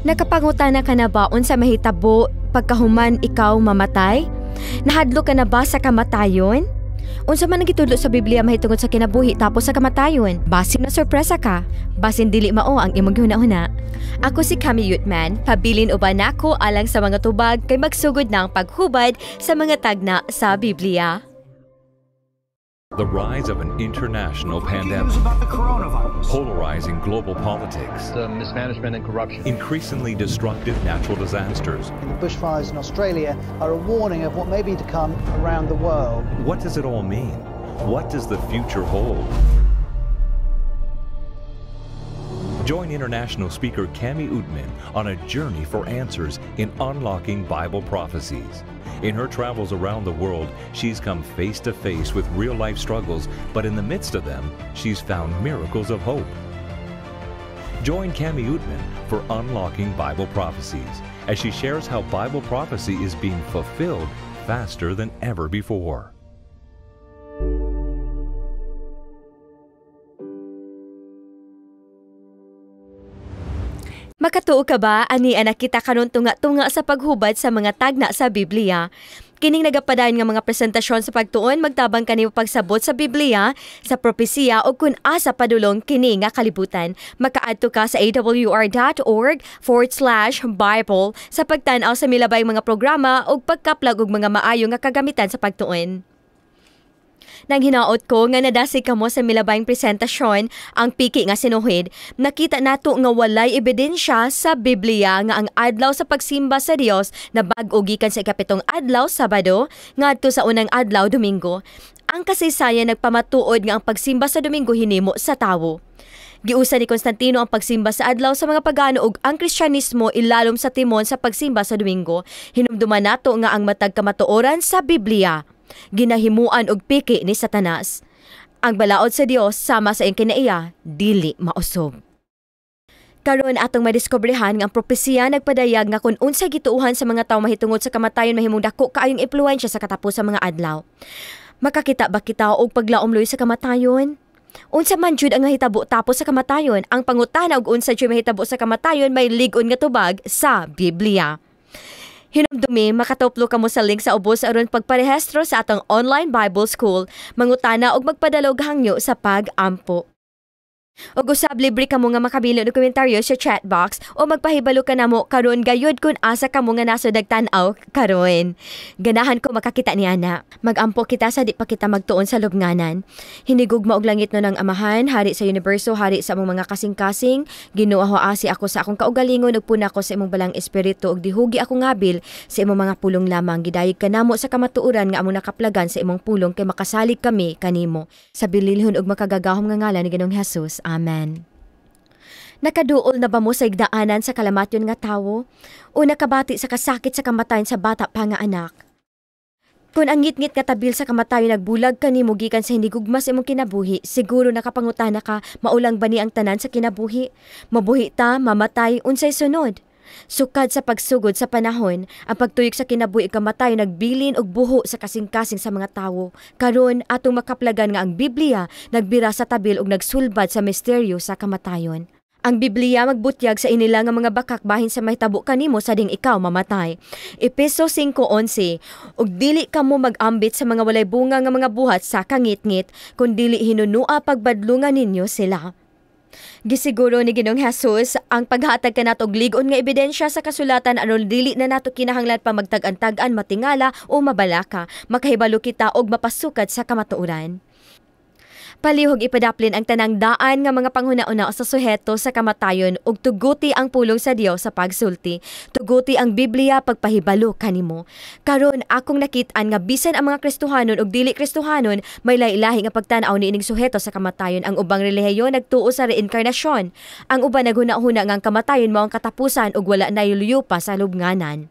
Nakapangutana ka na ba unsa mahitabo pagkahuman ikaw mamatay? Nahadlo ka na ba sa kamatayon? Unsa man ang gitudlo sa Biblia mahitungod sa kinabuhi tapos sa kamatayon? Basin na sorpresa ka. Basin dili mao ang imong hunahuna. Ako si Cami Yutman, pabilin uban nako alang sa mga tubag kay magsugod na ang paghubad sa mga tagna sa Biblia. The rise of an international pandemic, polarizing global politics, mismanagement and corruption, increasingly destructive natural disasters. The bushfires in Australia are a warning of what may be to come around the world. What does it all mean? What does the future hold? Join international speaker Cami Yutman on a journey for answers in unlocking Bible prophecies. In her travels around the world, she's come face to face with real-life struggles, but in the midst of them, she's found miracles of hope. Join Cami Yutman for Unlocking Bible Prophecies as she shares how Bible prophecy is being fulfilled faster than ever before. Makatuo ka ba ani anak kita karon tunga-tunga sa paghubad sa mga tagna sa Biblia? Kining nagapadayon nga mga presentasyon sa pagtuon magtabang kanimo pagsabot sa Biblia, sa propesiya o kun asa padulong kini nga kalibutan. Makaadto ka sa awr.org/Bible sa pagtan-aw sa milabay mga programa o pagkaplag og mga maayo nga kagamitan sa pagtuon. Nang hinaot ko nga nadasi kamo sa milabayng presentasyon ang piki nga sinuhid, nakita nato nga walay ebidensya sa Biblia nga ang adlaw sa pagsimba sa Dios na bag-o gikan sa ikapitong adlaw Sabado ngadto sa unang adlaw Domingo. Ang kasaysayan nagpamatuod nga ang pagsimba sa Domingo hinimo sa tawo. Giusa ni Constantino ang pagsimba sa adlaw sa mga pagano ug ang Kristyanismo ilalom sa timon sa pagsimba sa Domingo. Hinumduman nato nga ang matag kamatuoran sa Biblia ginahimuan og piki ni Satanas. Ang balaod sa Dios sama sa iyang kinaiya dili mausog. Karon atong madiskobrehan nga ang propesiya nagpadayag nga kung unsay gituohan sa mga tawo mahitungod sa kamatayon mahimong dako kaayong impluwensya sa katapusang mga adlaw. Makakita ba kita og paglaomloy sa kamatayon? Unsa man jud ang mahitabo tapos sa kamatayon? Ang pangutana og unsa jud mahitabo sa kamatayon may lig-on nga tubag sa Biblia. Hinumdumi, makatuplo kamo sa link sa ubos aron pagparehistro sa atong online Bible School, mangutana og magpadalog hangyo sa pag-ampo. O usab libre kamo nga makabilo og komentaryo sa chat box o magpahibalo ka namo karon gayud kun asa kamo nga naso dagtan-aw karon. Ganahan ko makakita ni ana. Magampo kita sa di pa kita magtuon sa lubnganan. Hinigugma og langit no ng Amahan, hari sa universo, hari sa among mga kasing-kasing. Ginoo asi ako sa akong kaugalingon ug puna ko sa imong balang espiritu ug dihugi ako ngabil sa imong mga pulong lamang. Gidayeg kanamo sa kamatuoran nga among nakaplagan sa imong pulong kay makasalig kami kanimo. Sa bililhon ug makagagahom nga ngalan ni Ginoong Hesus. Amen. Nakaduol na ba mo sa igdaanan sa kalamatyon nga tawo? O nakabati sa kasakit sa kamatayon sa bata pa nga anak? Kung ang ngit-ngit nga tabil sa kamatayon nagbulag kanimo gikan sa hindi gugma sa imong kinabuhi, siguro nakapangutana ka, maulang ba ni ang tanan sa kinabuhi? Mabuhi ta, mamatay, unsay sunod? Sukad sa pagsugod sa panahon, ang pagtuyok sa kinabuhi kamatayon nagbilin og buho sa kasing-kasing sa mga tawo. Karon atong makaplagan nga ang Biblia nagbira sa tabil og nagsulbad sa misteryo sa kamatayon. Ang Biblia magbutyag sa inila nga mga bakak bahin sa mahitabo kanimo sa ding ikaw mamatay. Efeso 5:11 ug dili kamo mag-ambit sa mga walay bunga nga mga buhat sa kangit-ngit, kun dili hinunua pagbadlungan ninyo sila. Gisiguro ni Ginoong Hesus ang paghatag kanato og lig-on nga ebidensya sa kasulatan aron dili na nato kinahanglan pa magtag-antagan matingala o mabalaka, makahibalo kita og mapasukad sa kamatuoran. Palihog ipadaplin ang tanang daan nga mga panghuna-una sa suheto sa kamatayon ug tuguti ang pulong sa Dios sa pagsulti. Tuguti ang Biblia pagpahibalo kanimo. Karon akong nakit-an nga bisan ang mga Kristohanon ug dili Kristohanon may lahi-lahi nga pagtan-aw niining suheto sa kamatayon. Ang ubang relihiyon nagtuo sa reinkarnasyon. Ang uban naghuna-huna nga ang kamatayon mao ang katapusan ug wala na luyo pa sa lubnganan.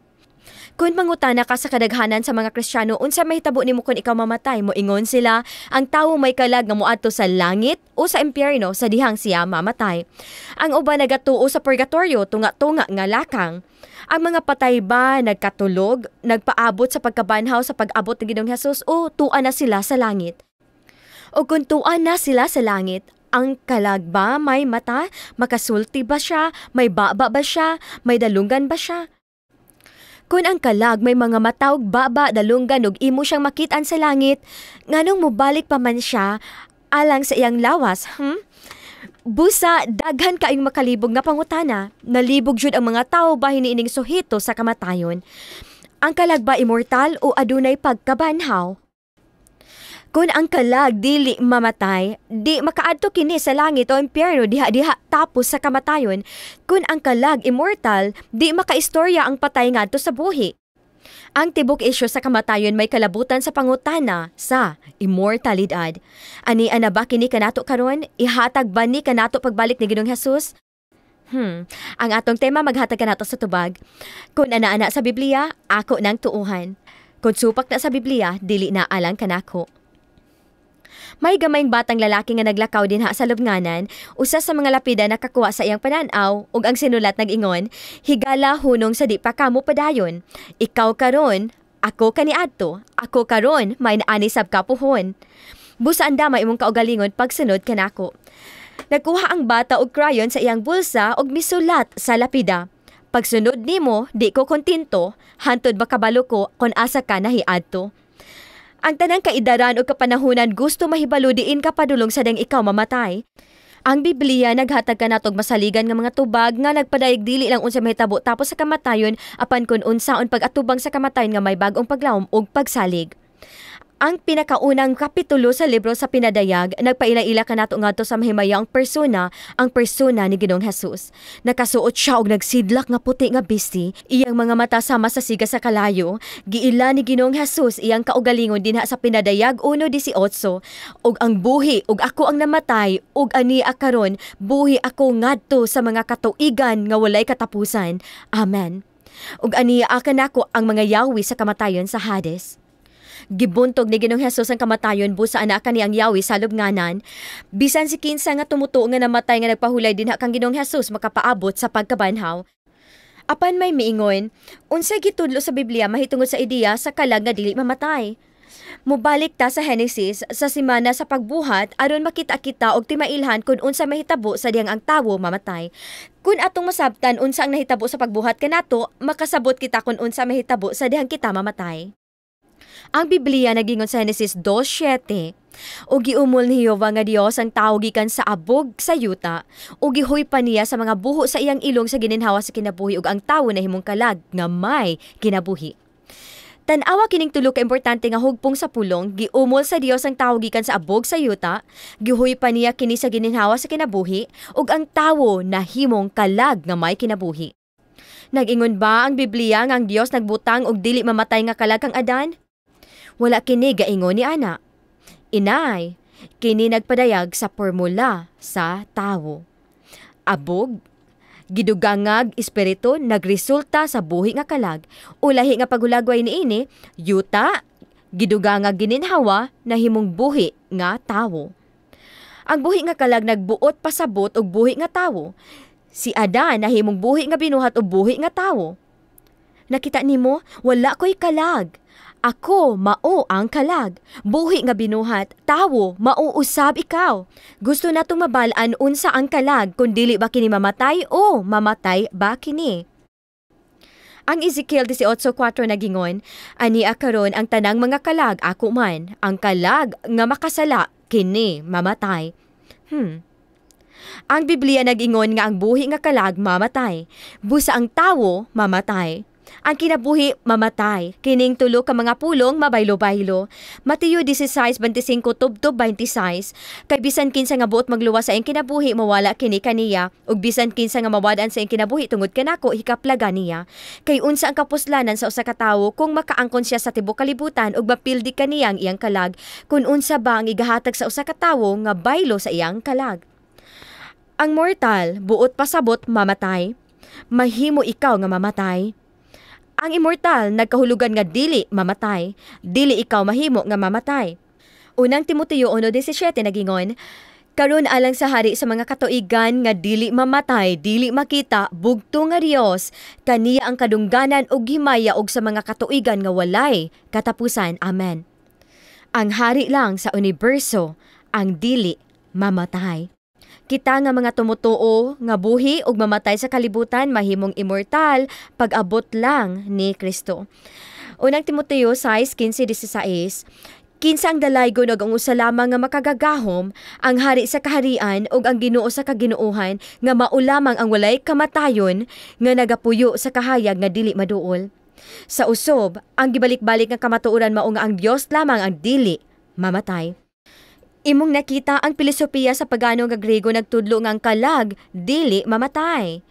Kung mangutana ka sa kadaghanan sa mga Kristiyano, unsa mahitabo nimo kung ikaw mamatay, moingon sila, ang tawo may kalag nga moadto sa langit o sa impyerno sa dihang siya mamatay. Ang uban nagatuo sa purgatorio, tunga-tunga nga lakang. Ang mga patay ba nagkatulog, nagpaabot sa pagkabanhaw sa pag-abot ni Ginoong Hesus o tuan na sila sa langit? O kung tuan na sila sa langit, Ang kalag ba may mata? Makasulti ba siya? May baba ba siya? May dalungan ba siya? Kung ang kalag may mga mata ug baba, dalungan ug imo siyang makitaan sa langit, nganong mobalik pa man siya alang sa iyang lawas, Busa, daghan kaayong makalibog nga pangutana. Nalibog jud ang mga tao ba hiniining suhito sa kamatayon. Ang kalag ba immortal o adunay pagkabanhaw? Kung ang kalag dili mamatay, di makaadto kini sa langit o impyerno diha-diha tapos sa kamatayon. Kung ang kalag immortal, di makaistorya ang patay ngadto sa buhi. Ang tibok isyu sa kamatayon may kalabutan sa pangutana sa immortalidad. Ani ana ba kini kanato karon? Ihatag ba ni kanato pagbalik ni Ginoong Hesus? Ang atong tema maghatag kanato sa tubag. Kung ana-ana sa Biblia, ako nang tuuhan. Kung supak na sa Biblia, dili na alang kanako. May gamayng batang lalaki nga naglakaw din sa lubnganan, usa sa mga lapida nakakuha sa iyang pananaw ug ang sinulat nag-ingon, higala hunong sa di pa kamo padayon. Ikaw karon, ako kaniadto, ako karon may naani sab kapuhon. Busa anda may imong kaugalingon pagsunod kanako. Nagkuha ang bata og crayon sa iyang bulsa ug misulat sa lapida. Pagsunod nimo, di ko kontento, hantod makabalo ko kung asa ka nahiadto. Ang tanang kaidaran o kapanahunan gusto mahibalo diin ka padulong sa dang ikaw mamatay. Ang Biblia naghatag ka natog masaligan nga mga tubag nga nagpadayag dili lang unsa mahitabo tapos sa kamatayon apan kun unsaon pag-atubang sa kamatayon nga may bag-ong paglawom ug pagsalig. Ang pinakaunang kapitulo sa libro sa pinadayag, nagpaila-ila kanato ngadto sa mahimayang persona, ang persona ni Ginoong Hesus. Nakasuot siya og nagsidlak nga puti nga bisti, iyang mga mata sama sa siga sa kalayo. Giila ni Ginoong Hesus iyang kaugalingon dinha sa pinadayag 1:18, og ang buhi ug ako ang namatay, ug ani karon buhi ako ngadto sa mga katuigan nga walay katapusan. Amen. Ug ani kanako ang mga yawi sa kamatayon sa Hades. Gibuntog ni Ginoong Hesus ang kamatayon busa ana kaniyang yawi sa lubnganan. Bisan si kinsa nga tumuto nga namatay nga nagpahulay dinha kang Ginoong Hesus makapaabot sa pagkabanhaw. Apan may miingon, unsay gitudlo sa Biblia mahitungod sa ideya sa kalag nga dili mamatay. Mubalik ta sa Genesis sa simana sa pagbuhat aron makita kita og timailhan kung unsa mahitabo sa diyang ang tawo mamatay. Kung atong masabtan unsa ang nahitabo sa pagbuhat kanato, makasabot kita kung unsa mahitabo sa diyang kita mamatay. Ang Biblia nagingon sa Genesis 2:7, o giumol ni Jehova nga Dios ang tawo gikan sa abog sa yuta, o gihoy pa niya sa mga buho sa iyang ilong sa gininhawa sa kinabuhi ug ang tawo nahimong kalag nga may kinabuhi. Tan-awa kining tulo ka importante nga hugpong sa pulong, giumol sa Dios ang tawo gikan sa abog sa yuta, gihoy pa niya kini sa gininhawa sa kinabuhi, ug ang tawo nahimong kalag nga may kinabuhi. Nag-ingon ba ang Biblia nga ang Dios nagbutang og dili mamatay nga kalag kang Adan? Wala kini gaingon ni ana. Inay, kini nagpadayag sa formula sa tawo. Abog, gidugangag espiritu nagresulta sa buhi nga kalag. Ulahi nga paghulagway niini, yuta, gidugangag gininhawa nahimong buhi nga tawo. Ang buhi nga kalag nagbuot pasabot og buhi nga tawo. Si Adan nahimong buhi nga binuhat og buhi nga tawo. Nakita nimo, wala ko'y kalag. Ako, mao ang kalag. Buhi nga binuhat, tawo, mauusab ikaw. Gusto natong mabalaan unsa ang kalag, kung dili ba kini mamatay o mamatay ba kini. Ang Ezekiel 18:4 nagingon, ani karon ang tanang mga kalag ako man, ang kalag nga makasala kini mamatay. Ang Biblia nagingon nga ang buhi nga kalag mamatay, busa ang tawo mamatay. Ang kinabuhi mamatay, kining tulo ka mga pulong mabaylo-baylo. Mateo 16:25 tubtob 26, kay bisan kinsa nga buot magluwas sa iyang kinabuhi mawala kini kaniya, ug bisan kinsa nga mawad-an sa iyang kinabuhi tungod kanako hikaplaga niya. Kay unsa ang kapuslanan sa usa ka tawo kung makaangkon siya sa tibuok kalibutan ug mapildi kaniya ang iyang kalag, kun unsa ba ang igahatag sa usa ka tawo nga baylo sa iyang kalag. Ang mortal buot pasabot mamatay, mahimo ikaw nga mamatay. Ang immortal nagkahulugan nga dili mamatay, dili ikaw mahimo nga mamatay. Unang Timoteo 1:17 nagingon, karon alang sa hari sa mga katuigan nga dili mamatay, dili makita, bugto nga Dios, kaniya ang kadungganan ug himaya og sa mga katuigan nga walay katapusan. Amen. Ang hari lang sa universo ang dili mamatay. Kita nga mga tumutuo nga buhi ug mamatay sa kalibutan mahimong immortal pag-abot lang ni Kristo. Unang Timoteo 6:15-16, kinsa ang dalaygon ug ang usa lamang nga makagagahom, ang hari sa kaharian ug ang Ginoo sa kaginuohan nga maulamang ang walay kamatayon nga nagapuyo sa kahayag nga dili maduol. Sa usob, ang gibalik-balik nga kamatuoran mao nga ang Dios lamang ang dili mamatay. Imong nakita ang pilosopiya sa pagano nga Grego nagtudlo nga ang kalag dili mamatay.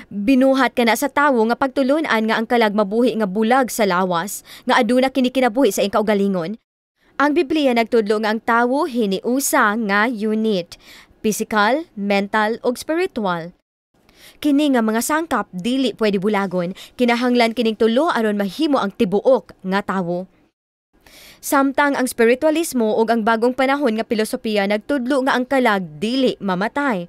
Binuhat ka na sa tawo nga pagtulunan nga ang kalag mabuhi nga bulag sa lawas nga aduna kini kinabuhi sa iyang kaugalingon. Ang Biblia nagtudlo nga ang tawo hiniusa nga unit, physical, mental ug spiritual. Kini nga mga sangkap dili pwede bulagon, kinahanglan kining tulo aron mahimo ang tibuok nga tawo. Samtang ang spiritualismo ug ang bagong panahon nga filosofiya nagtudlo nga ang kalag dili mamatay.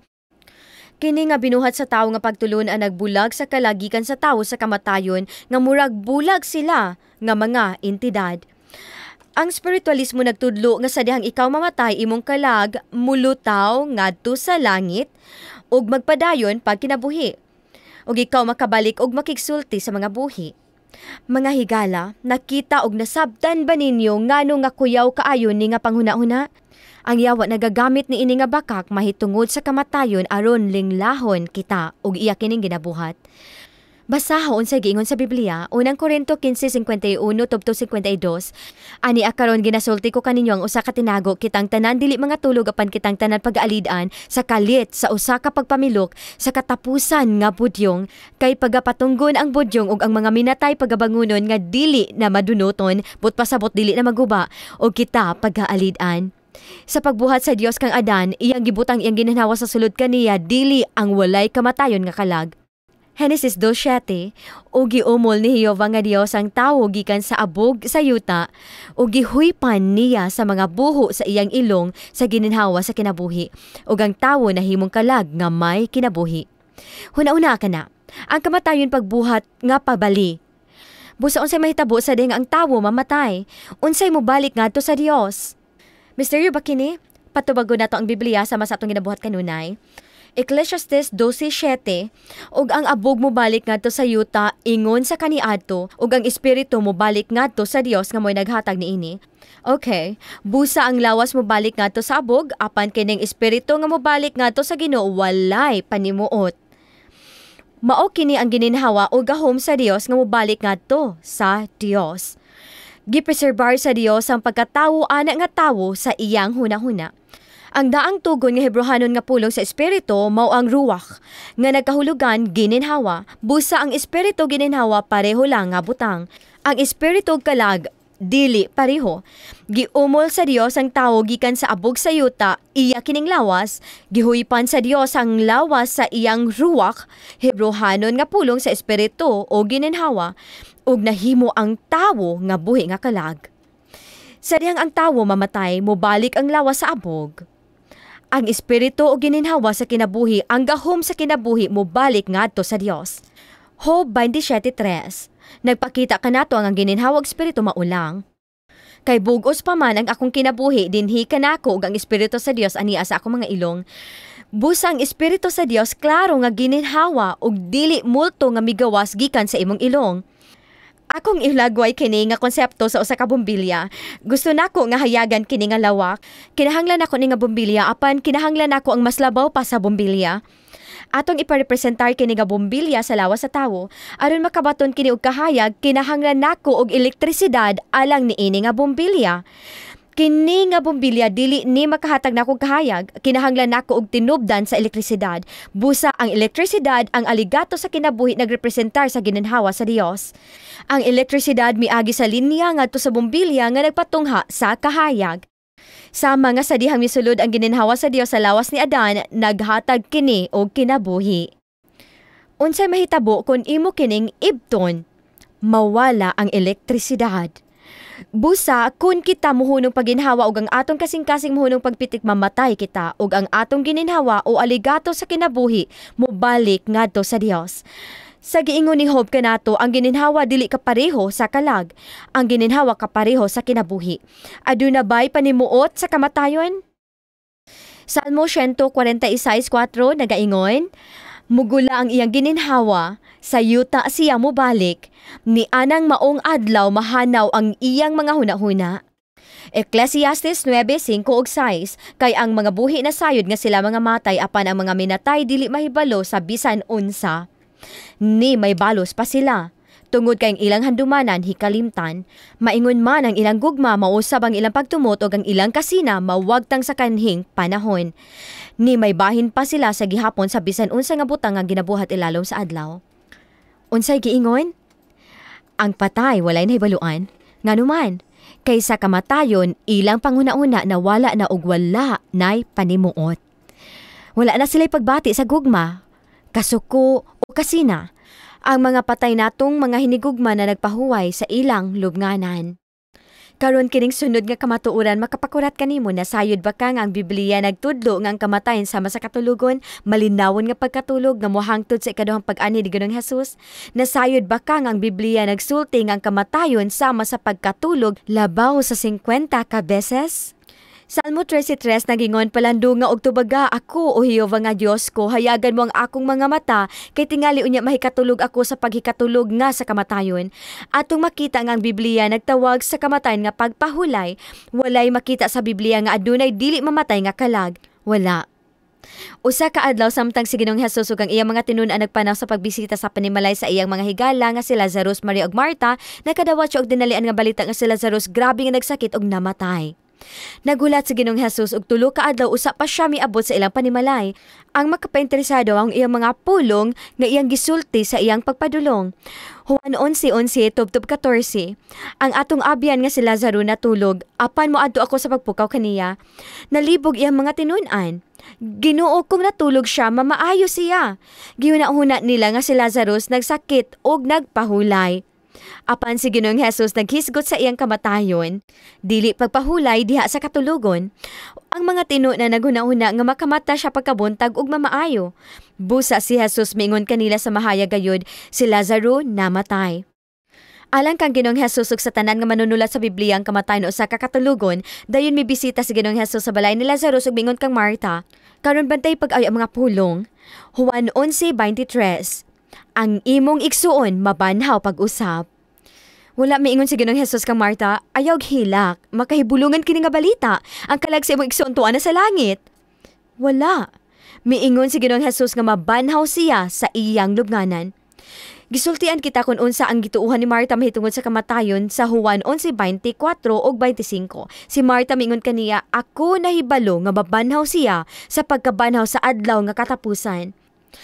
Kini nga binuhat sa tawo nga pagtulunan nagbulag sa kalag gikan sa tawo sa kamatayon nga murag bulag sila nga mga entidad. Ang spiritualismo nagtudlo nga sa dihang ikaw mamatay imong kalag mulutaw ngadto sa langit ug magpadayon pag kinabuhi. Ug ikaw makabalik og makigsulti sa mga buhi. Mga higala, nakita og nasabtan ba ninyo ngano nga kuyaw kaayon ni nga panghuna-huna? Ang yawa nagagamit ni ini nga bakak mahitungod sa kamatayon aron linglahon kita ug iya kining ginabuhat. Basahon sa giingon sa Biblia, unang Korinto 15:51-52. Ani akaron ginasulti ko kaninyo ang usa ka tinago kitang tanan dili mga tulog apan kitang tanan pag-aalidan sa kalit sa usa ka pagpamilok sa katapusan nga budyong kay pagapatunggon ang budyong ug ang mga minatay pagabangunon nga dili na madunoton but pasabot dili na maguba ug kita pag-aalidan. Sa pagbuhat sa Dios kang Adan, iyang gibutang iyang ginhanawa sa sulod kaniya dili ang walay kamatayon nga kalag. Genesis 2:7, o giumol ni Jehova nga Dios ang tawo gikan sa abog sa yuta, o gihuypan niya sa mga buho sa iyang ilong sa gininhawa sa kinabuhi, ug ang tawo nahimong kalag nga may kinabuhi. Huna-una ka na, ang kamatayon pagbuhat nga pabali. Busa unsay mahitabo sa ding ang tawo mamatay, unsay mobalik ngadto sa Dios. Misteryo ba kini? Patubagon nato ang Biblia sa mas atong ginabuhat kanunay. Ecclesiastes 12:7, ug ang abog mo balik ngadto sa yuta ingon sa kaniadto ug ang espiritu mo balik ngadto sa Dios nga mo'y naghatag niini. Okay, busa ang lawas mo balik ngadto sa abog apan kining espiritu nga mo balik ngadto sa Ginoo walay panimuot. Mao kini ang gininhawa o gahom sa Dios nga mo balik ngadto sa Dios. Gipreserbar sa Dios ang pagkatawo ana nga tawo sa iyang hunahuna. Ang daang tugon nga Hebrehanon nga pulong sa espiritu mao ang ruach nga nagkahulugan gininhawa, busa ang espiritu gininhawa pareho lang nga butang. Ang espiritu kalag dili pareho. Giumol sa Dios ang tawo gikan sa abog sa yuta, iya kining lawas, gihuypan sa Dios ang lawas sa iyang ruach, Hebrehanon nga pulong sa espiritu o gininhawa, ug nahimo ang tawo nga buhi nga kalag. Sa dihang ang tawo mamatay, mobalik ang lawas sa abog. Ang espiritu o gininhawa sa kinabuhi, ang gahom sa kinabuhi mo balik ngadto sa Dios. Job 27:3, nagpakita kanato ang gininhawa og espiritu maulang. Kay bugos pa man ang akong kinabuhi, dinhi kanako og ang espiritu sa Dios ania sa akong mga ilong. Busa ang espiritu sa Dios klaro nga gininhawa og dili multo nga migawas gikan sa imong ilong. Akong ilagway kini nga konsepto sa usa ka bombilya. Gusto nako nga hayagan kini nga lawak. Kinahanglan nako ni nga bombilya apan kinahanglan nako ang mas labaw pa sa bombilya. Atong iparepresentar kini nga bombilya sa lawas sa tawo aron makabaton kini og kahayag, kinahanglan nako og elektrisidad alang niini nga bombilya. Kini nga bombilya dili ni makahatag nako kahayag, kinahanglan nako og tinubdan sa elektrisidad. Busa ang elektrisidad ang aligato sa kinabuhi nagrepresentar sa gininhawa sa Dios. Ang elektrisidad miagi sa linya ngadto sa bombilya nga nagpatungha sa kahayag. Sama nga sa dihang misulod ang gininhawa sa Dios sa lawas ni Adan, naghatag kini og kinabuhi. Unsay mahitabo kung imo kining ibton? Mawala ang elektrisidad. Busa, kung kita muhunong paginhawa og ang atong kasing-kasing muhunong pagpitik mamatay kita og ang atong gininhawa o aligato sa kinabuhi mobalik ngadto sa Dios. Sa giingon ni Job kanato, ang gininhawa dili kapareho sa kalag, ang gininhawa kapareho sa kinabuhi. Aduna bay panimuot sa kamatayon? Salmo 146:4 nagaingon, mugula ang iyang gininhawa, sa yuta siya mobalik, ni anang maong adlaw mahanaw ang iyang mga hunahuna. Ecclesiastes 9:5 ug 6, kay ang mga buhi na sayod nga sila mga matay apan ang mga minatay dili mahibalo sa bisan unsa. Ni may balos pa sila. Tungod kay ang ilang handumanan hikalimtan, maingon man ang ilang gugma mausab ang ilang pagtumot ug ang ilang kasina mawagtang sa kanhing panahon. Ni may bahin pa sila sa gihapon sa bisan unsa nga butang nga ginabuhat ilalom sa adlaw. Unsay giingon? Ang patay walay nahibaluan, nganuman kaysa kamatayon ilang panghuna-una na wala na og wala nay panimuot. Wala na sila'y pagbati sa gugma, kasuko o kasina, ang mga patay natong mga hinigugma na nagpahuway sa ilang lubnganan. Karon kining sunod nga kamatuoran makapakurat kanimo na sayod ba ka nga ang Biblia nagtudlo nga ang kamatayon sama sa katulugon, malinawon nga pagkatulog nga mohangtod sa ikaduhang pag-ani ni Ginoong Hesus? Nasayod ba ka nga ang Biblia nagsulti nga ang kamatayon sama sa pagkatulog labaw sa 50 ka beses? Salmo 13:3 nagingon, palando nga og tubaga ako o Jehova nga Dios ko, hayagan mo ang akong mga mata kay tingali unya mahikatulog ako sa paghikatulog nga sa kamatayon. Atong makita nga ang Biblia nagtawag sa kamatayon nga pagpahulay, walay makita sa Biblia nga adunay dili mamatay nga kalag. Wala. Usa ka adlaw samtang si Ginoong Hesus ug ang iyang mga tinun-an nagpanaw sa pagbisita sa panimalay sa iyang mga higala nga si Lazarus, Maria ug Marta, nakadawat siya og dinalian nga balita nga si Lazarus grabe nga nagsakit ug namatay. Nagulat si Ginoong Hesus og tulo ka adlaw usa pa siya miabot sa ilang panimalay. Ang makapainteresado ang iyang mga pulong nga iyang gisulti sa iyang pagpadulong. Juan 11:11 tubtob 14. Ang atong abyan nga si Lazaro natulog, apan moadto ako sa pagpukaw kaniya. Nalibog iyang mga tinun-an. Ginoo kung natulog siya, mamaayo siya. Gihuna-huna nila nga si Lazarus nagsakit og nagpahulay. Apan si Ginoong Hesus naghisgot sa iyang kamatayon, dili pagpahulay diha sa katulugon. Ang mga tino na naghuna-huna nga makamata siya pagkabuntag ug mamaayo. Busa si Hesus miingon kanila sa mahayag gayud, si Lazaro namatay. Alang kang Ginoong Hesus ug sa tanan nga manunulat sa Biblia ang kamatayon usa ka katulugon, dayon mibisita si Ginoong Hesus sa balay ni Lazarus ug miingon kang Marta, karon bantay pag-ayo ang mga pulong. Juan 11:23. Ang imong igsuon mabanhaw pag-usap. Wala miingon si Ginoong Hesus kang Marta, ayaw hilak, makahibulungan kini nga balita, ang kalag sa imong igsuon tuwa na sa langit. Wala. Miingon si Ginoong Hesus nga mabanhaw siya sa iyang lubnganan. Gisultian kita kung unsa ang gituuhan ni Marta mahitungod sa kamatayon sa Juan 11:24 ug 25. Si Marta miingon kaniya, ako nahibalo nga mabanhaw siya sa pagkabanhaw sa adlaw nga katapusan.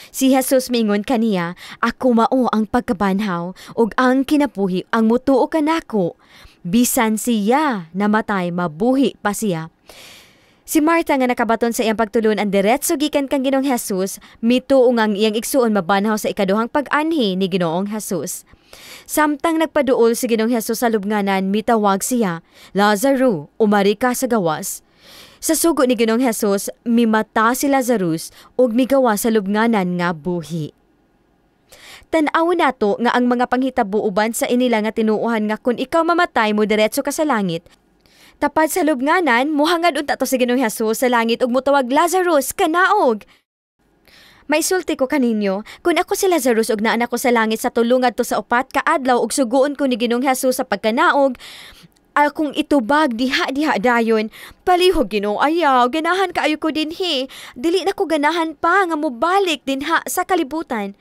Si Hesus miingon kaniya, ako mao ang pagkabanhaw ug ang kinabuhi, ang mutuo kanako. Bisan siya namatay, mabuhi pa siya. Si Marta nga nakabaton sa iyang pagtulon ang diretso gikan kang Ginoong Hesus, mituo nga ang iyang igsuon mabanhaw sa ikaduhang pag-anhi ni Ginoong Hesus. Samtang nagpaduol si Ginoong Hesus sa lubnganan, mitawag siya, Lazaro, umari ka sa gawas. Sa sugo ni Ginoong Hesus, mimata si Lazarus ug migawa sa lubnganan nga buhi. Tan-aw nato nga ang mga panghitabo uban sa inila nga tinuuhan nga kung ikaw mamatay mo diretso ka sa langit. Tapad sa lubnganan, muhangad unta to si Ginoong Hesus sa langit ug mutawag, Lazarus, kanaog. May sulti ko kaninyo, kung ako si Lazarus ug naa ko sa langit sa tulungad to sa upat ka adlaw ug suguon ko ni Ginoong Hesus sa pagkanaog, akong itubag diha dayon, palihog Ginoo ayaw, ganahan kaayo ko dinhi, dili na ko ganahan pa nga mobalik dinha sa kalibutan.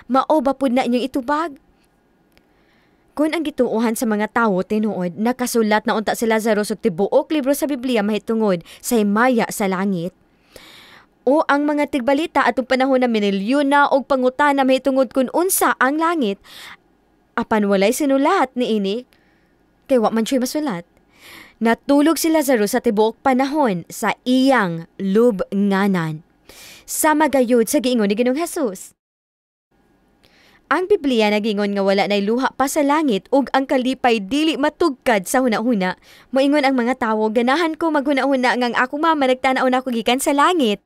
Mao ba pud na inyong itubag? Kung ang gituuhan sa mga tawo tinuod, nakasulat na unta si Lazarus ug tibuok libro sa Biblia mahitungod sa himaya sa langit. O ang mga tigbalita atong panahon na minilyon na og pangutana mahitungod kung unsa ang langit, apan walay sinulat niini. Kay wa man siya masulat. Natulog si Lazarus sa tibuok panahon sa iyang lubnganan. Sama gayud sa giingon ni Ginoong Hesus. Ang Biblia nagingon nga wala nay luha pa sa langit ug ang kalipay dili matugkad sa hunahuna. Moingon ang mga tawo, ganahan ko maghunahuna nga ang akong mama nagtanaw na ko gikan sa langit.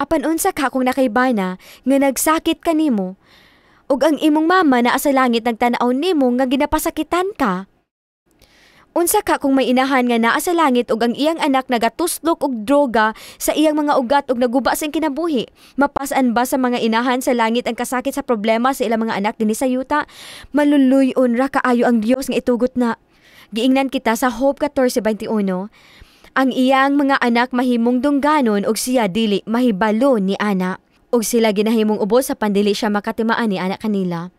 Apan unsa ka kung nakaybana nga nagsakit kanimo ug ang imong mama naa sa langit nagtanaw nimo nga ginapasakitan ka? Unsa ka kung may inahan nga naa sa langit ug ang iyang anak nagatuslok og droga sa iyang mga ugat ug naguba sa kinabuhi? Mapasan ba sa mga inahan sa langit ang kasakit sa problema sa ilang mga anak dinhi sa yuta? Maluluyon ra kaayo ang Dios nga itugot na. Giingnan kita sa Hope 14:21. Ang iyang mga anak mahimong dungganon ug siya dili mahibalo ni ana. Ug sila ginahimong ubos sa pandili siya makatimaan ni anak kanila.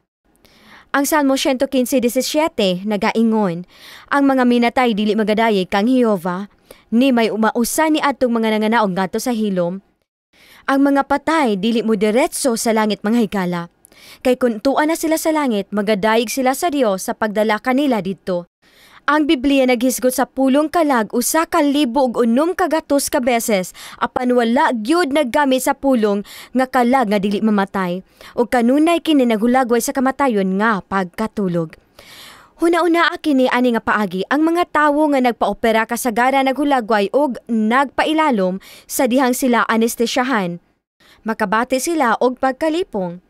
Ang Salmo 115:17 nagaingon, ang mga minatay dili magadaye kang Jehova, ni may umausa ni atong mga nanganaog ngadto sa hilom. Ang mga patay dili mo diretso sa langit mga higala. Kay kun tuan na sila sa langit, magadayeg sila sa Dios sa pagdala kanila didto. Ang Biblia naghisgot sa 10 kalag 1,600 ka beses apan wala gyud naggamit sa pulong nga kalag nga dili mamatay ug kanunay kini naghulagway sa kamatayon nga pagkatulog. Huna-una kini ani nga paagi ang mga tawo nga nagpaopera kasagara naghulagway ug nagpailalom sa dihang sila anestesyahan. Makabati sila og pagkalipong.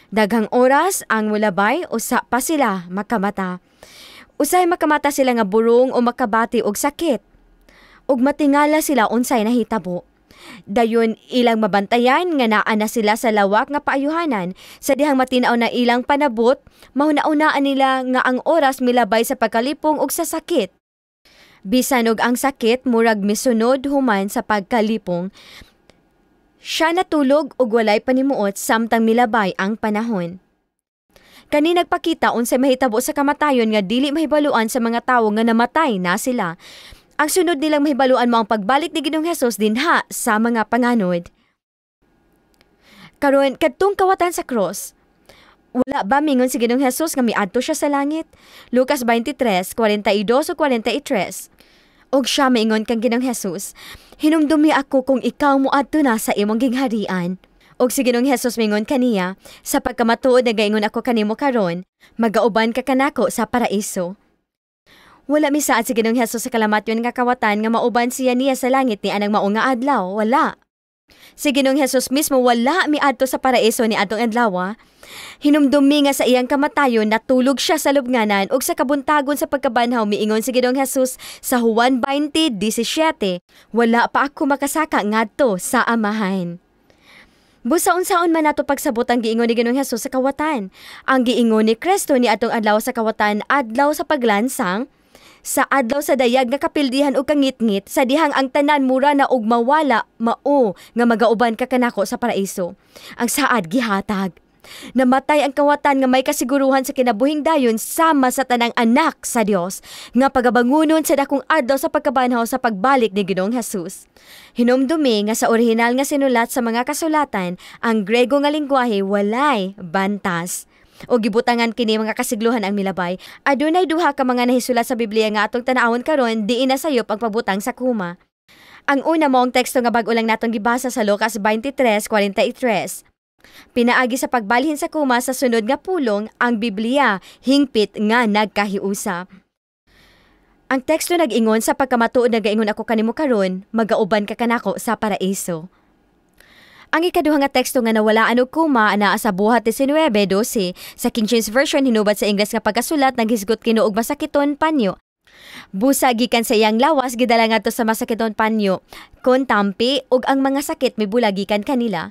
Daghang oras ang mulabay usa pa sila makamata. Usay makamata sila nga burong o makabati og sakit. Ug matingala sila unsay nahitabo. Dayon ilang mabantayan nga naa na sila sa lawak nga paayuhanan sa dihang matinaw na ilang panabot, mahuna-unaan nila nga ang oras milabay sa pagkalipong ug sa sakit. Bisan og ang sakit murag misunod human sa pagkalipong, siya natulog ug walay panimuot samtang milabay ang panahon. Kani nagpakita unsay mahitabo sa kamatayon nga dili mahibaluan sa mga tawo nga namatay na sila. Ang sunod nilang mahibaluan mo ang pagbalik ni Ginoong Hesus dinha sa mga panganod. Karon kadtong kawatan sa cross, wala ba mingon si Ginoong Hesus nga miadto siya sa langit? Lucas 23:42 o 43. Og siya maingon kang Ginoong Hesus, hinumdumi ako kung ikaw moadto na sa imong gingharian. Og si Ginoong Hesus mingon kaniya, sa pagkamatuod nagaingon ako kanimo karon, magauban ka kanako sa paraiso. Wala misaad si Ginoong Hesus sa kalamatyon nga kawatan nga mauban siya niya sa langit ni anang mao nga adlaw, wala. Si Ginoong Hesus mismo wala miadto sa paraiso ni adtong adlaw. Hinumdumi nga sa iyang kamatayon natulog siya sa lubnganan ug sa kabuntagon sa pagkabanhaw miingon si Ginoong Hesus sa Juan 20:17, wala pa ako makasaka ngadto sa amahan. Busa unsaon man nato pagsabot ang giingon ni Ginoong Hesus sa kawatan. Ang giingon ni Kristo ni atong adlaw sa kawatan, adlaw sa paglansang, sa adlaw sa dayag nga kapildihan ug kangitngit, sa dihang ang tanan mura na og mawala, mao nga magauban ka kanako sa paraiso. Ang saad gihatag. Namatay ang kawatan nga may kasiguruhan sa kinabuhing dayon sama sa tanang anak sa Dios nga pagabangunon sa dakong adlaw sa pagkabanhaw sa pagbalik ni Ginoong Hesus. Hinumdumi nga sa orihinal nga sinulat sa mga kasulatan, ang Grego nga lengguwahe walay bantas. O gibutangan kini mga kasigluhan ang milabay, adunay duha ka mga nahisulat sa Biblia nga atong tan-awon karon diin na sayop ang pagbutang sa kuma. Ang una mo ang teksto nga bag-o lang natong gibasa sa Lucas 23:43. Pinaagi sa pagbalhin sa kuma sa sunod nga pulong, ang Biblia hingpit nga nagkahiusa. Ang teksto nag-ingon sa pagkamatuod nagaingon ako kanimo karon, magauban ka kanako sa paraiso. Ang ikaduha nga teksto nga nawalaan og kuma anaa sa Buhat 19:12 sa King James Version hinubad sa Ingles nga pagkasulat naghisgot kini og masakiton panyo. Busa gikan sa iyang lawas gidala ngadto sa masakiton panyo kon tampi ug ang mga sakit mibula gikan kanila.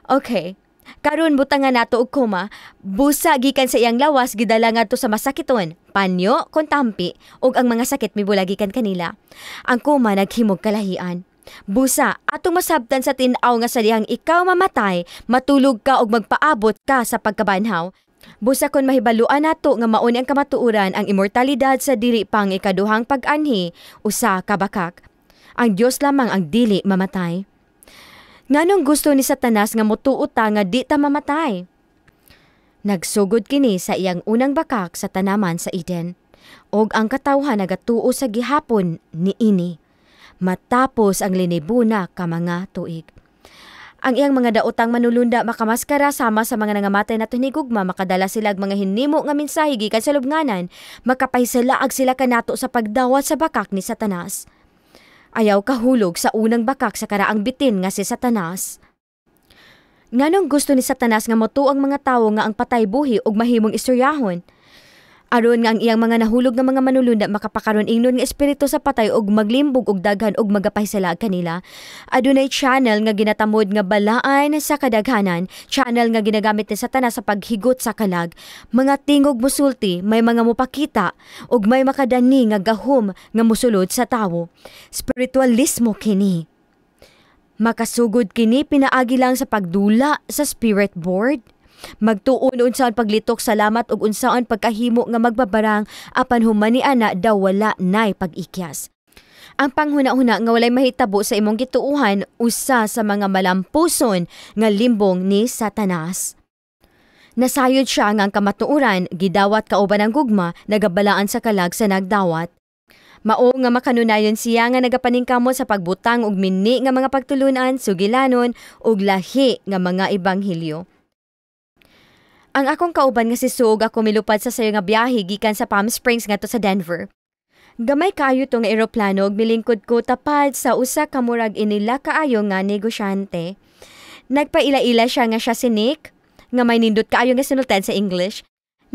Okay. Karon butangan nato og kuma, busa gikan sa iyang lawas gidala ngadto sa masakiton, panyo, kontampi ug ang mga sakit mibula gikan kanila. Ang kuma naghimog kalahian. Busa atong masabtan sa tin-aw nga sa dihang ikaw mamatay, matulog ka og magpaabot ka sa pagkabanhaw. Busa kon mahibaluan nato nga mao ni ang kamatuoran ang immortalidad sa dili pang ikaduhang pag-anhi, usa ka bakak. Ang Dios lamang ang dili mamatay. Nganong gusto ni Satanas nga motuota nga di ta mamatay? Nagsugod kini sa iyang unang bakak sa tanaman sa Eden, og ang katawhan nagatuo sa gihapon ni ini, matapos ang linibuna ka mga tuig. Ang iyang mga daotang manulunda makamaskara sama sa mga nangamatay na tunigugma, makadala sila og mga hinimo nga mensahe gikan sa lubnganan, makapahisalaag sila kanato sa pagdawat sa bakak ni Satanas. Ayaw kahulog sa unang bakak sa karaang bitin nga si Satanas. Nganong gusto ni Satanas nga motuo ang mga tawo nga ang patay buhi ug mahimong istoryahon? Aron nga ang iyang mga nahulog nga mga manulunda makapakaron ingnon nga espiritu sa patay og maglimbog og daghan og magapay sila kanila. Adunay channel nga ginatamod nga balaan sa kadaghanan, channel nga ginagamit ni Satanas sa paghigot sa kalag. Mga tingog musulti, may mga mupakita og may makadani nga gahom nga musulod sa tawo. Spiritualismo kini. Makasugod kini pinaagi lang sa pagdula sa spirit board. Magtuon unsaon paglitok salamat ug unsaon pagkahimo nga magbabarang apan humani ana daw wala nay pag-ikyas. Ang panghuna-huna nga walay mahitabo sa imong gituuhan usa sa mga malampuson nga limbong ni Satanas. Nasayod siya nga ang kamatuoran gidawat kauban ang gugma nagabalaan sa kalag sa nagdawat. Mao nga makanunayon siya nga nagapaningkamot sa pagbutang og mini nga mga pagtulunan, sugilanon ug lahi nga mga ebanghelyo. Ang akong kauban nga si Sug ako milupad sa sayo nga biyahe gikan sa Palm Springs ngadto sa Denver. Gamay kaayo to nga eroplano ug milingkod ko tapad sa usa ka murag inila kaayo nga negosyante. Nagpaila-ila siya nga siya si Nick, nga may nindot kaayo nga sinultan sa English.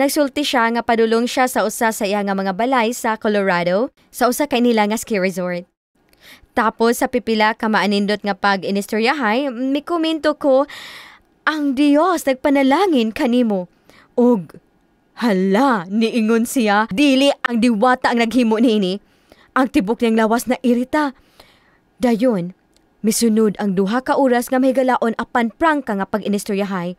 Nagsulti siya nga padulong siya sa usa sa iya nga mga balay sa Colorado, sa usa kay nila nga ski resort. Tapos sa pipila ka maanindot nga pag-inistoryahay, mikomento ko, ang Dios nagpanalangin kanimo. Og hala, niingon siya, dili ang diwata ang naghimo niini. Ang tibok niyang lawas na irita. Dayon, misunod ang duha ka oras nga mahigalaon apan prangka nga pag-inistoryahay.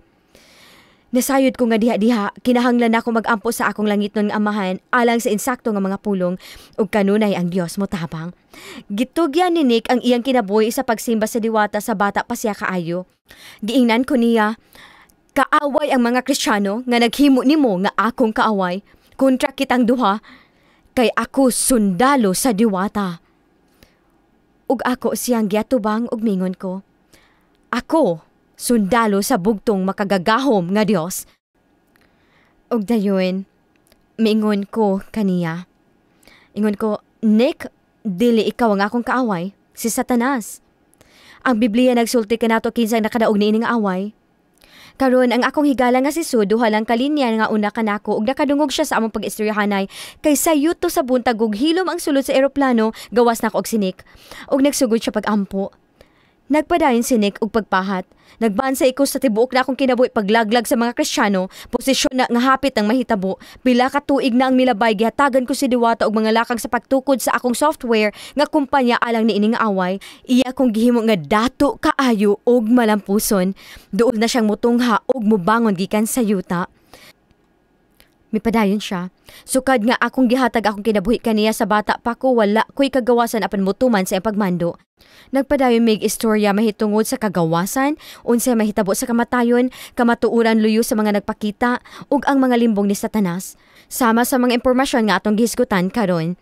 Nasayod ko nga diha-diha, kinahanglan ako mag-ampo sa akong langiton nga amahan alang sa insakto nga mga pulong ug kanunay ang Dios mo tabang. Gitugyan ni Nick ang iyang kinabuhi sa pagsimba sa diwata sa bata pa siya kaayo. Giingnan ko niya, kaaway ang mga Kristiyano nga naghimo nimo nga akong kaaway, kontra kitang duha, kay ako sundalo sa diwata. Ug ako siyang giatubang ug mingon ko, ako sundalo sa bugtong makagagahom nga Dios. Og dayon, mingon ko kaniya. Ingon ko, Nick, dili ikaw ang akong kaaway, si Satanas. Ang Biblia nagsulti kanato kinsang nakadaog niini nga away. Karon ang akong higala nga si Sud duha lang kalinya nga una kanako ug nakadungog siya sa among pag-istoryahanay kay sayuto sa buntag ug hilom ang sulod sa eroplano gawas nako og si Nick. Ug nagsugod siya pag-ampo. Nagpadayon si Nick og pagpahat. Nagbansay ko sa tibuok na akong kinabuhi paglaglag sa mga Kristiyano, posisyon na nga hapit ang mahitabo. Pila ka tuig na ang milabay, gihatagan ko si Diwata og mga lakang sa pagtukod sa akong software nga kumpanya alang ni ining away. Iya kong gihimo nga dato kaayo og malampuson. Duol na siyang mutungha og mubangon gikan sa yuta. Mipadayon siya. Sukad nga akong gihatag akong kinabuhi kaniya sa bata pa ko, wala ko'y kagawasan apan mutuman sa iyang pagmando. Nagpadayon mig istorya mahitungod sa kagawasan, unsay mahitabo sa kamatayon, kamatuuran luyo sa mga nagpakita, ug ang mga limbong ni Satanas. Sama sa mga impormasyon nga atong gihisgutan karon.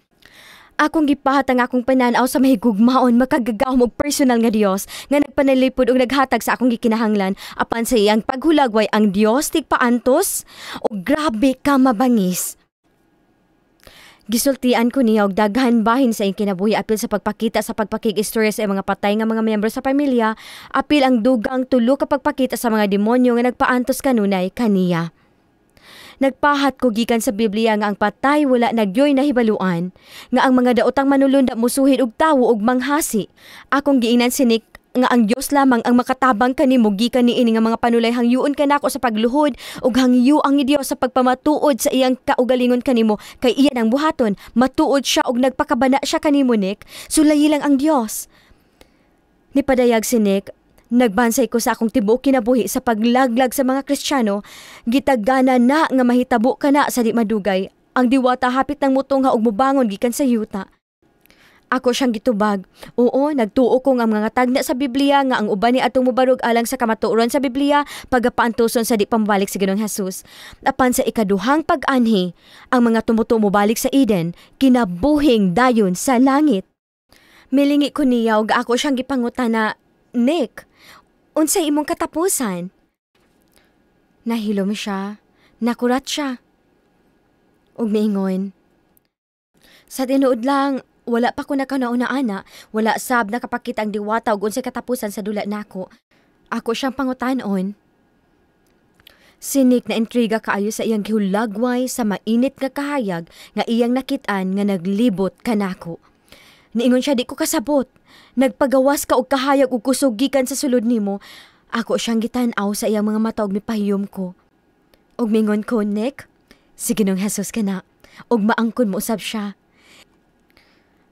Akong gipahat ang akong pananaw sa mahigugmaon makagagahom og personal nga Dios nga nagpanalipod og naghatag sa akong gikinahanglan apan sa iyang paghulagway ang Dios tigpaantos og grabe ka mabangis. Gisultian ko niya og daghan bahin sa iyang kinabuhi apil sa pagpakita sa pagpakig-istorya sa mga patay nga mga miyembro sa pamilya, apil ang dugang tulo ka pagpakita sa mga demonyo nga nagpaantos kanunay kaniya. Nagpahat ko gikan sa Biblia nga ang patay wala nagyoy nahibaluan, nga ang mga daotang manulunda musuhid og tawo og manghasi. Akong giingnan si Nick nga ang Dios lamang ang makatabang kanimo gikan niini nga mga panulay hangyoon kanako sa pagluhod ug hangyo ang Dios sa pagpamatuod sa iyang kaugalingon kanimo kay iyan ang buhaton, matuod siya og nagpakabana siya kanimo Nick, sulayi lang ang Dios. Nipadayag si Nick, nagbansay ko sa akong tibuok kinabuhi sa paglaglag sa mga Kristiyano, gitagana na nga mahitabo ka na sa di madugay. Ang Diwata hapit ng mutong og mubangon gikan sa yuta. Ako siyang gitubag. Oo, nagtuo ko nga mga tagna sa Biblia nga ang uban ni atong mubarog alang sa kamatuoron sa Biblia pagapaantuson sa di pambalik sa Ginoong Hesus. Apan sa ikaduhang pag-anhi, ang mga tumutumo balik sa Eden, kinabuhing dayon sa langit. Milingi ko niya og ako siyang gipangutana, Nick, unsay imong katapusan? Nahilom siya, nakurat siya. Ug miingon, sa tinuod lang, wala pa ko nakanauna-ana, wala sab nakapakita ang Diwata ug unsay katapusan sa dula nako. Ako siyang pangutanon. Sinik na intriga kaayo sa iyang gihulagway sa mainit nga kahayag nga iyang nakitaan nga naglibot kanako. Niingon siya, di ko kasabot. Nagpagawas ka og kahayag ug kusog gikan sa sulod nimo. Ako siyang gitan-aw sa iyang mga mata og mipahiyom ko. Og mingon ko, Nick, sige nung Jesus ka na. Og maangkon mo usab siya.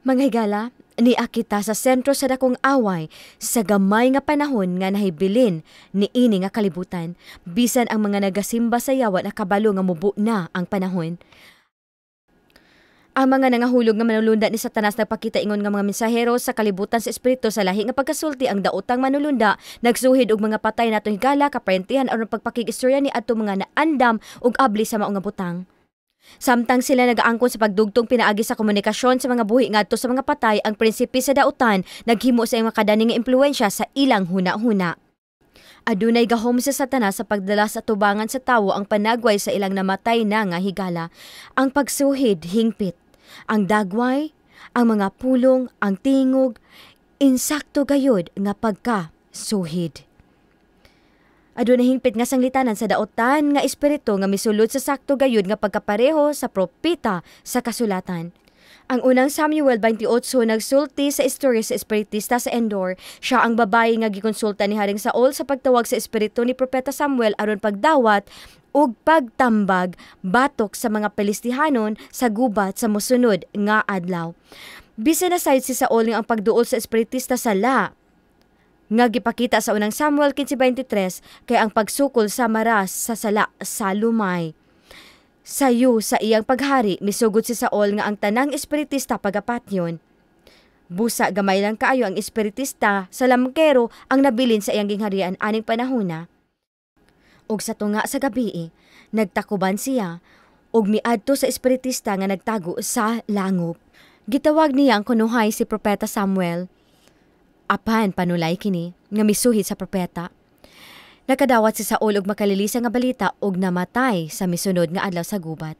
Mga higala, niya kita sa sentro sa dakong away sa gamay nga panahon nga nahibilin ni ini nga kalibutan. Bisan ang mga nagasimba sa yawa na kabalo nga mubu na ang panahon. Ang mga nangahulog nga manulunda ni Satanas nagpakita ingon nga mga mensahero sa kalibutan sa espiritu sa lahi nga pagkasulti ang daotang manulunda nagsuhid og mga patay natong higala kaparentihan aron pagpakig-istorya ni adto mga naandam ug abli sa mao nga butang. Samtang sila nagaangkon sa pagdugtong pinaagi sa komunikasyon sa mga buhi ngadto sa mga patay, ang prinsipe sa daotan naghimo sa iyang makadaning nga impluwensya sa ilang huna-huna. Adunay gahom sa Satanas sa pagdala sa tubangan sa tawo ang panagway sa ilang namatay na nga higala, ang pagsuhid hingpit, ang dagway, ang mga pulong, ang tingog, insakto gayod nga pagka-suhid. Adunay hingpit nga sanglitanan sa daotan nga espiritu nga misulod sa sakto gayud nga pagkapareho sa propeta sa kasulatan. Ang unang Samuel 28 nagsulti sa istorya sa espiritista sa Endor. Siya ang babae nga gikonsulta ni Haring Saul sa pagtawag sa espiritu ni propeta Samuel aron pagdawat ug pagtambag batok sa mga Pelistihanon sa gubat sa mosunod nga adlaw. Bisan na sayod si Saul nga ang pagduol sa espiritista sa nga gipakita sa unang Samuel 15:23 kay ang pagsukol sa maras sa sala sa lumay. Sayo sa iyang paghari misugod si Saul nga ang tanang espiritista pagapatyon. Busa gamay lang kaayo ang espiritista sa lamkero ang nabilin sa iyang gingharian aning panahona. Og sa tunga sa gabii, nagtakuban siya og miadto sa espiritista nga nagtago sa langop. Gitawag niya ang kunuhay si propeta Samuel. Apan panulay kini nga misuhid sa propeta. Nakadawat si Saul og makalilisa nga balita og namatay sa misunod nga adlaw sa gubat.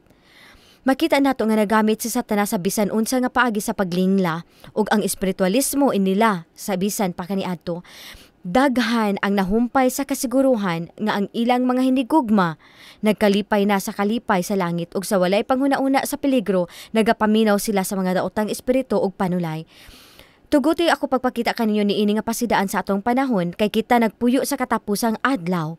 Makita nato nga nagamit si Satanas sa bisan unsa nga paagi sa paglingla og ang espiritualismo inila sa bisan pa kaniadto. Daghan ang nahumpay sa kasiguruhan nga ang ilang mga hinigugma nagkalipay na sa kalipay sa langit ug sa walay panghuna-una sa peligro nagapaminaw sila sa mga daotang espiritu ug panulay. Tugutoy ako pagpakita kaninyo ni ini nga pasidaan sa atong panahon kay kita nagpuyo sa katapusang adlaw.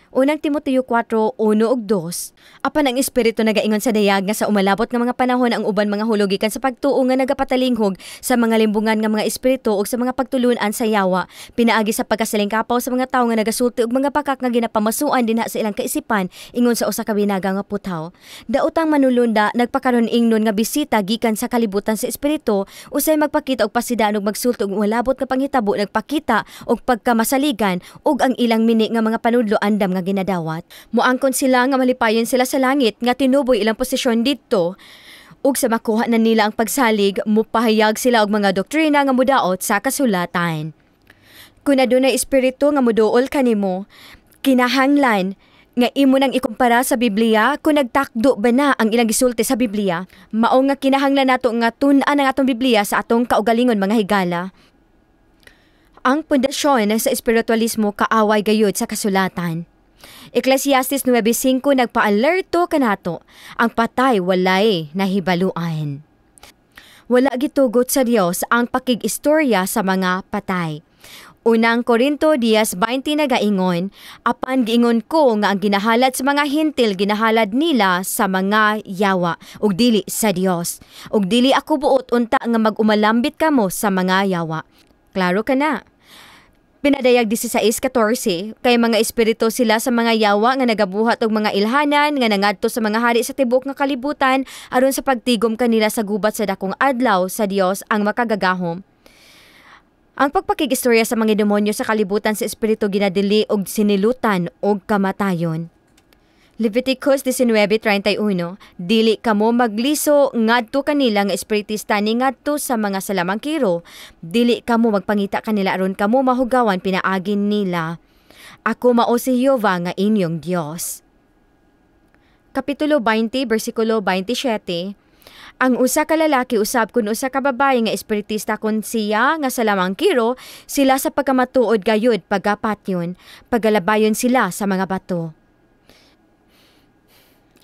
Unang Timoteo 4:1 ug 2. Apan ang espiritu nagaingon sa dayag nga sa umalabot nga mga panahon ang uban mga hulog gikan sa pagtuo nga nagapatalingkog sa mga limbungan nga mga espiritu ug sa mga pagtulunan sa yawa. Pinaagi sa pagkasalingkapaw sa mga tawo nga nagasulti og mga pakak nga ginapamasuan dinha sa ilang kaisipan ingon sa usa ka binaga nga putaw. Daotang manulunda nagpakaron ingnon nga bisita gikan sa kalibutan sa espiritu usay magpakita og pasidaan ug magsulti og umalabot nga panghitabo nagpakita og pagkamasaligan ug ang ilang mini nga mga panudlo andam nga ginadawat. Muangkon sila nga malipayon sila sa langit nga tinuboy ilang posisyon didto ug sa makuha na nila ang pagsalig mupahayag sila og mga doktrina nga mudaot sa kasulatan. Kung adunay espiritu nga muduol kanimo, kinahanglan nga imo nang ikumpara sa Biblia kung nagtakdo ba na ang ilang gisulti sa Biblia. Mao nga kinahanglan nato nga tun-an ang atong Biblia sa atong kaugalingon mga higala. Ang pundasyon sa espiritualismo kaaway gayud sa kasulatan. Ecclesiastes 9:5 nagpa-alerto kanato, ang patay walay nahibaluan. Wala gitugot sa Dios ang pakig-istorya sa mga patay. Unang Korinto 10:20 nagaingon, apan giingon ko nga ang ginahalad sa mga hintil ginahalad nila sa mga yawa ug dili sa Dios. Ug dili ako buot unta nga magumalambit kamo sa mga yawa. Klaro ka na. Pinadayag 16:14 kay mga espiritu sila sa mga yawa nga nagabuhat og mga ilhanan nga nangadto sa mga hari sa tibok nga kalibutan aron sa pagtigom kanila sa gubat sa dakong adlaw sa Dios ang makagagahom. Ang pagpakig-istorya sa mga demonyo sa kalibutan sa espiritu ginadili og sinilutan og kamatayon. Leviticus 19:31, dili kamo magliso ngadto kanila nga espiritista ni ngadto sa mga salamangkiro, dili kamo magpangita kanila aron kamo mahugawan pinaagin nila. Ako mao si Jehova nga inyong Dios. Kapitulo 20, versikulo 27. Ang usa ka lalaki usab kun usa ka babae nga espiritista kun siya nga salamangkiro, sila sa pagkamatuod gayud pagapatyon, pagalabayon sila sa mga bato.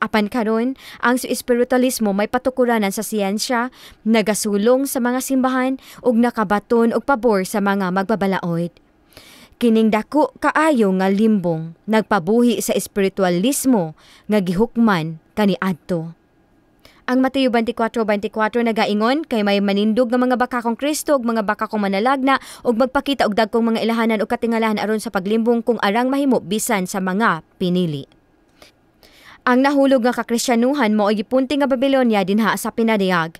Apan karon, ang espiritualismo may patukuranan sa siyensya, nagasulong sa mga simbahan ug nakabaton og pabor sa mga magbabalaod. Kining dako kaayo nga limbong nagpabuhi sa espiritualismo nga gihukman kaniadto. Ang Mateo 24:24 nagaingon kay may manindog nga mga bakakong Kristo ug mga bakakong manalagna ug magpakita og dagkong mga ilahanan ug katingalahan aron sa paglimbong kung arang mahimo bisan sa mga pinili. Ang nahulog nga kakristyanuhan mao gipunti nga Babilonia dinha sa pinadayag.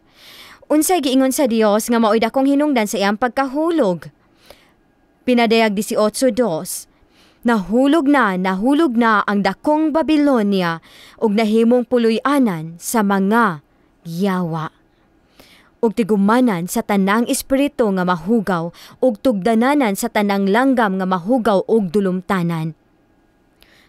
Unsay giingon sa Dios nga mao'y dakong hinungdan sa iyang pagkahulog? Pinadayag 18:2. Nahulog na ang dakong Babilonia ug nahimong puloy-anan sa mga yawa. Ug tigumanan sa tanang espiritu nga mahugaw ug tugdananan sa tanang langgam nga mahugaw ug dulumtanan.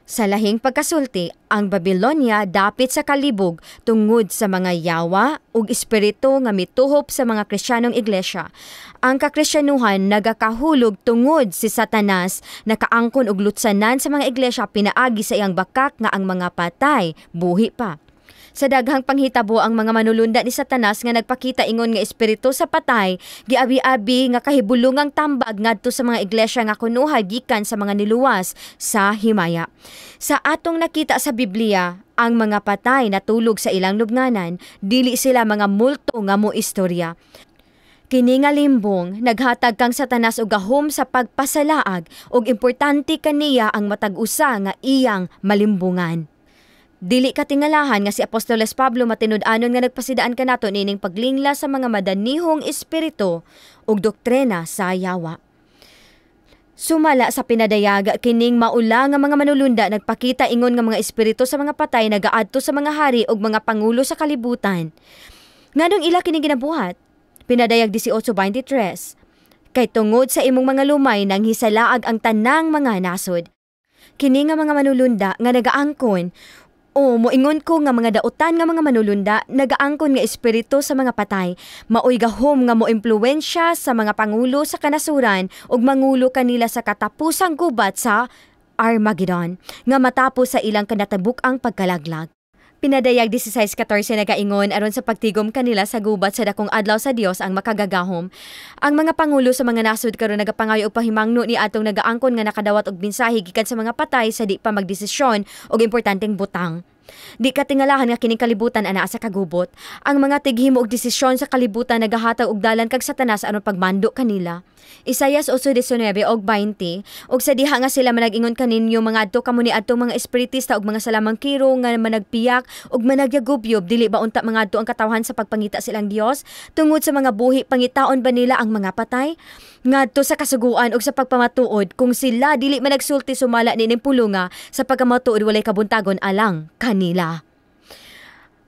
Sa lahing pagkasulti, ang Babilonia dapit sa kalibog tungod sa mga yawa ug espiritu nga mituhop sa mga Kristiyanong iglesia. Ang kakristyanuhan nagakahulog tungod si Satanas nakaangkon og lutsanan sa mga iglesia pinaagi sa iyang bakak nga ang mga patay buhi pa. Sa daghang panghitabo ang mga manulunda ni Satanas nga nagpakita ingon nga espiritu sa patay, giabi-abi nga kahibulungang tambag ngadto sa mga iglesia nga kunuha gikan sa mga niluwas sa himaya. Sa atong nakita sa Biblia, ang mga patay natulog sa ilang lubnganan, dili sila mga multo nga moistorya. Kini nga limbong naghatag kang Satanas og gahom sa pagpasalaag ug importante kaniya ang matag-usa nga iyang malimbungan. Dili katingalahan nga si Apostoles Pablo matinud-anon nga nagpasidaan kanato nining paglingla sa mga madanihong espiritu ug doktrina sa yawa. Sumala sa pinadayag kining maula nga mga manulunda nagpakita ingon nga mga espiritu sa mga patay nagaadto sa mga hari ug mga pangulo sa kalibutan. Nganong ila kini ginabuhat? Pinadayag 18:23. Kay tungod sa imong mga lumay nang hisalaag ang tanang mga nasod. Kini nga mga manulunda nga nagaangkon o moingon ko nga mga dautan nga mga manulunda nagaangkon nga espiritu sa mga patay, maoy gahom nga moimpluwensya sa mga pangulo sa kanasuran ug mangulo kanila sa katapusang gubat sa Armageddon nga matapos sa ilang kanatabuk-ang pagkalaglag. Pinadayag 16:14 nagaingon aron sa pagtigom kanila sa gubat sa dakong adlaw sa Dios ang makagagahom. Ang mga pangulo sa mga nasod karon nagapangayo og pahimangno ni atong nagaangkon nga nakadawat og mensahe gikan sa mga patay sa di pa magdesisyon og importanteng butang. Di katingalahan nga kining kalibutan anaa sa kagubot. Ang mga tighimo og desisyon sa kalibutan nagahatag og dalan kag Satanas aron pagmando kanila. Isaias 8:19 og 20 og sa diha nga sila manag-ingon kaninyo mga adto kamo ni adtong mga espiritista og mga salamangkiro nga managpiyak og managyagubyob dili ba unta mga adto ang katawhan sa pagpangita silang Dios tungod sa mga buhi pangitaon ba nila ang mga patay ngadto sa kasuguan og sa pagpamatuod kung sila dili managsulti sumala nining pulonga sa pagkamatuod walay kabuntagon alang kanila.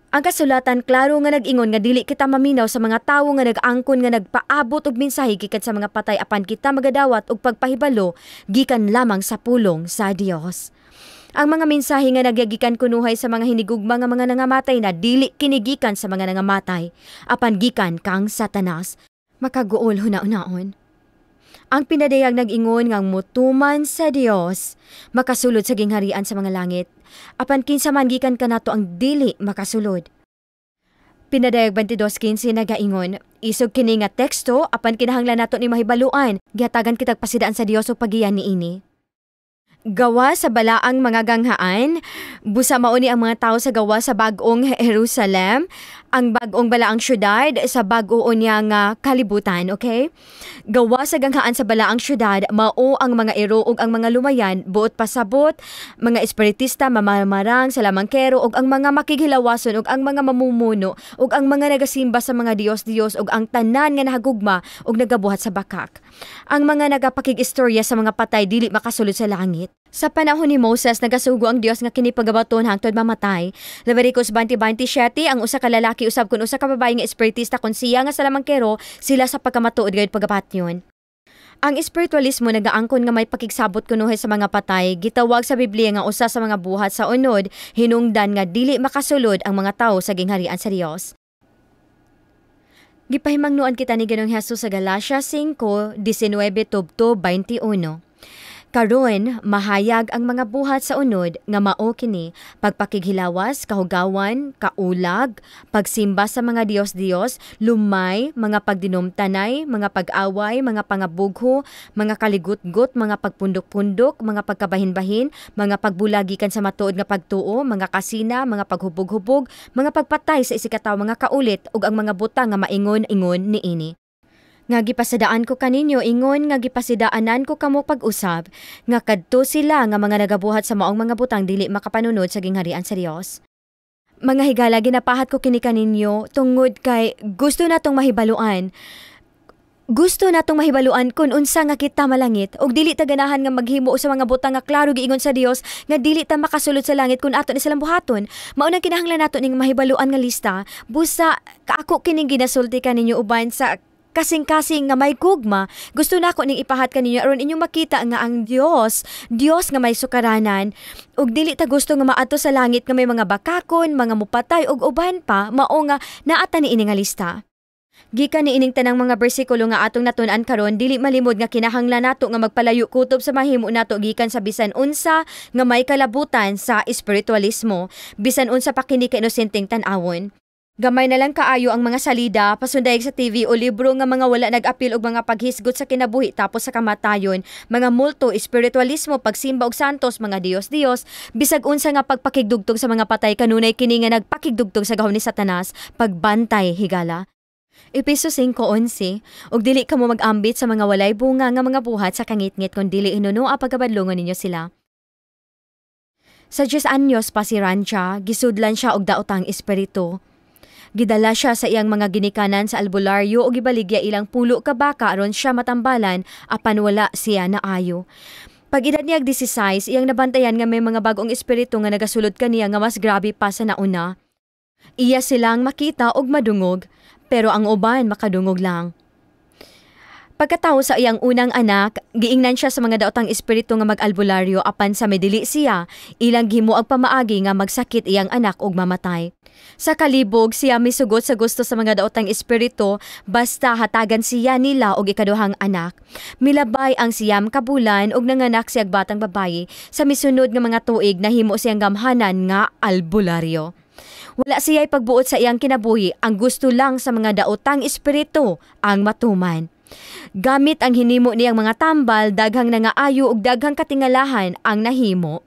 Ang kasulatan klaro nga nag-ingon nga dili kita maminaw sa mga tawo nga nag-angkon nga nagpaabot og mensahe gikan sa mga patay apan kita magadawat og pagpahibalo gikan lamang sa pulong sa Dios. Ang mga mensahe nga nagyagikan kunuhay sa mga hinigugma nga mga nangamatay na dili kinigikan sa mga nangamatay apan gikan kang Satanas. Makaguol hunaon-naon. Ang pinadayag nag-ingon nga mutuman sa Dios makasulod sa gingharian sa mga langit. Apan kinsa man gikan kanato ang dili makasulod. Pinadayag 22:15 nagaingon, isog kini nga teksto apan kinahanglan nato ni mahibaluan, gihatagan kitag pasidaan sa Dios ug pagiyan niini. Gawa sa balaang mga ganghaan, busa mauni ang mga tao sa gawa sa bag-ong Jerusalem, ang bag-ong balaang syudad sa bag-o niya nga kalibutan, okay? Gawa sa ganghaan sa balaang syudad, mao ang mga iro ug ang mga lumayan, buot pasabot, mga espiritista, mamamarang, salamangkero ug ang mga makighilawason ug ang mga mamumuno ug ang mga nagasimba sa mga Dios-Dios ug ang tanan nga nahagugma ug nagabuhat sa bakak. Ang mga nagapakig-istorya sa mga patay dili makasulod sa langit. Sa panahon ni Moses, nagasugo ang Dios nga kini pagabaton hangtod mamatay. Leviticus 20:27 ang usa ka lalaki usab kun usa ka babae nga espiritista kun siya nga salamangkero sila sa pagkamatuod gayud pagapatyon. Ang espiritualismo nagaangkon nga may pakigsabot kunuhay sa mga patay, gitawag sa Biblia nga usa sa mga buhat sa unod, hinungdan nga dili makasulod ang mga tawo sa gingharian sa Dios. Gipahimangnuan kita ni Ginoong Hesus sa Galacia 5:19-21. Karon, mahayag ang mga buhat sa unod nga mao kini pagpakighilawas, kahugawan, kaulag, pagsimba sa mga Dios-Dios, lumay, mga pagdinumtanay, mga pag-away, mga pangabugho, mga kaligut-gut, mga pagpundok-pundok, mga pagkabahin-bahin, mga pagbulagikan sa matuod nga pagtuo, mga kasina, mga paghubog-hubog, mga pagpatay sa isikataw mga kaulit ug ang mga butang nga maingon-ingon niini. Nga gipasidaan ko kaninyo ingon nga gipasidaanan ko kamo pag-usab nga kadto sila nga mga nagabuhat sa maong mga butang dili makapanunod sa gingharian sa Dios. Mga higala ginapahat ko kini kaninyo tungod kay gusto natong mahibaluan. Gusto natong mahibaluan kung unsa nga kita malangit ug dili ta ganahan nga maghimo sa mga butang nga klaro giingon sa Dios nga dili ta makasulod sa langit kung ato ni silang buhaton. Mao nang kinahanglan nato ning mahibaluan nga lista. Busa kaako kining ginasulti kaninyo uban sa kasing-kasing nga may gugma, gusto na ko ning ipahat kaninyo aron inyo makita nga ang Dios nga may sukaranan ug dili ta gusto nga maadto sa langit nga may mga bakakon, mga mupatay ug uban pa mao nga naata ni ini nga lista. Gikan ni ining tanang mga bersikulo nga atong natun-an karon dili malimod nga kinahanglan nato nga magpalayo kutob sa mahimo nato gikan sa bisan unsa nga may kalabutan sa espiritualismo, bisan unsa pa kini ka inosenteng tan-awon. Gamay na lang kaayo ang mga salida, pasundayag sa TV o libro nga mga wala nag-apil og mga paghisgot sa kinabuhi tapos sa kamatayon, mga multo, espiritualismo, pagsimba og santos, mga Dios-Dios, bisag unsa nga pagpakigdugtog sa mga patay kanunay kini nga nagpakigdugtog sa gahom ni Satanas, pagbantay higala. Episo 5:11, og dili kamo mag-ambit sa mga walay bunga nga mga buhat sa kangitngit kun dili inuno a pagkabadlongon ninyo sila. Sa 10 anyos pa si Rancha, gisudlan siya og daotang espiritu. Gidala siya sa iyang mga ginikanan sa albularyo o gibaligya ilang pulo ka baka aron siya matambalan apan wala siya naayo. Pag edad niya 16, iyang nabantayan nga may mga bagong espiritu nga nagasulod kaniya nga mas grabe pa sa nauna. Iya silang makita og madungog, pero ang uban makadungog lang. Pagkatawo sa iyang unang anak, giingnan siya sa mga daotang espiritu nga mag-albularyo apan sa medili siya, ilang gihimo ang pamaagi nga magsakit iyang anak og mamatay. Sa kalibog, siya misugot sa gusto sa mga daotang espiritu basta hatagan siya nila og ikaduhang anak. Milabay ang siyam ka bulan og nanganak siyang batang babayi sa misunod nga mga tuig nahimo siyang gamhanan nga albularyo. Wala siya'y pagbuot sa iyang kinabuhi, ang gusto lang sa mga daotang espiritu ang matuman. Gamit ang hinimo niyang mga tambal, daghang nangaayo ug daghang katingalahan ang nahimo.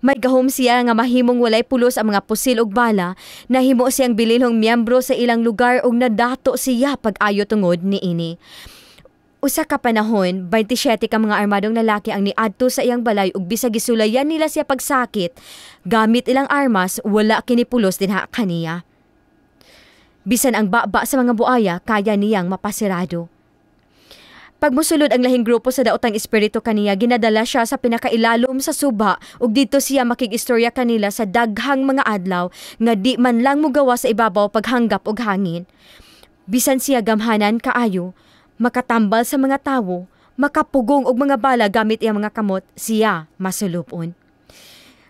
May gahom siya nga mahimong walay pulos ang mga pusil ug bala, nahimo siyang bililhong miyembro sa ilang lugar ug nadato siya pag-ayo tungod niini. Usa ka panahon, 27 ka mga armadong lalaki ang niadto sa iyang balay ug bisag gisulayan nila siya pagsakit, gamit ilang armas, wala kini pulos dinha kaniya. Bisan ang baba sa mga buaya, kaya niyang mapasirado. Pagmusulod ang lahing grupo sa daotang espiritu kaniya, ginadala siya sa pinakailalom sa suba ug dito siya makig-istorya kanila sa daghang mga adlaw nga di man lang mugawa sa ibabaw paghanggap og hangin. Bisan siya gamhanan kaayo, makatambal sa mga tawo, makapugong og mga bala gamit iyang mga kamot, siya masulupon.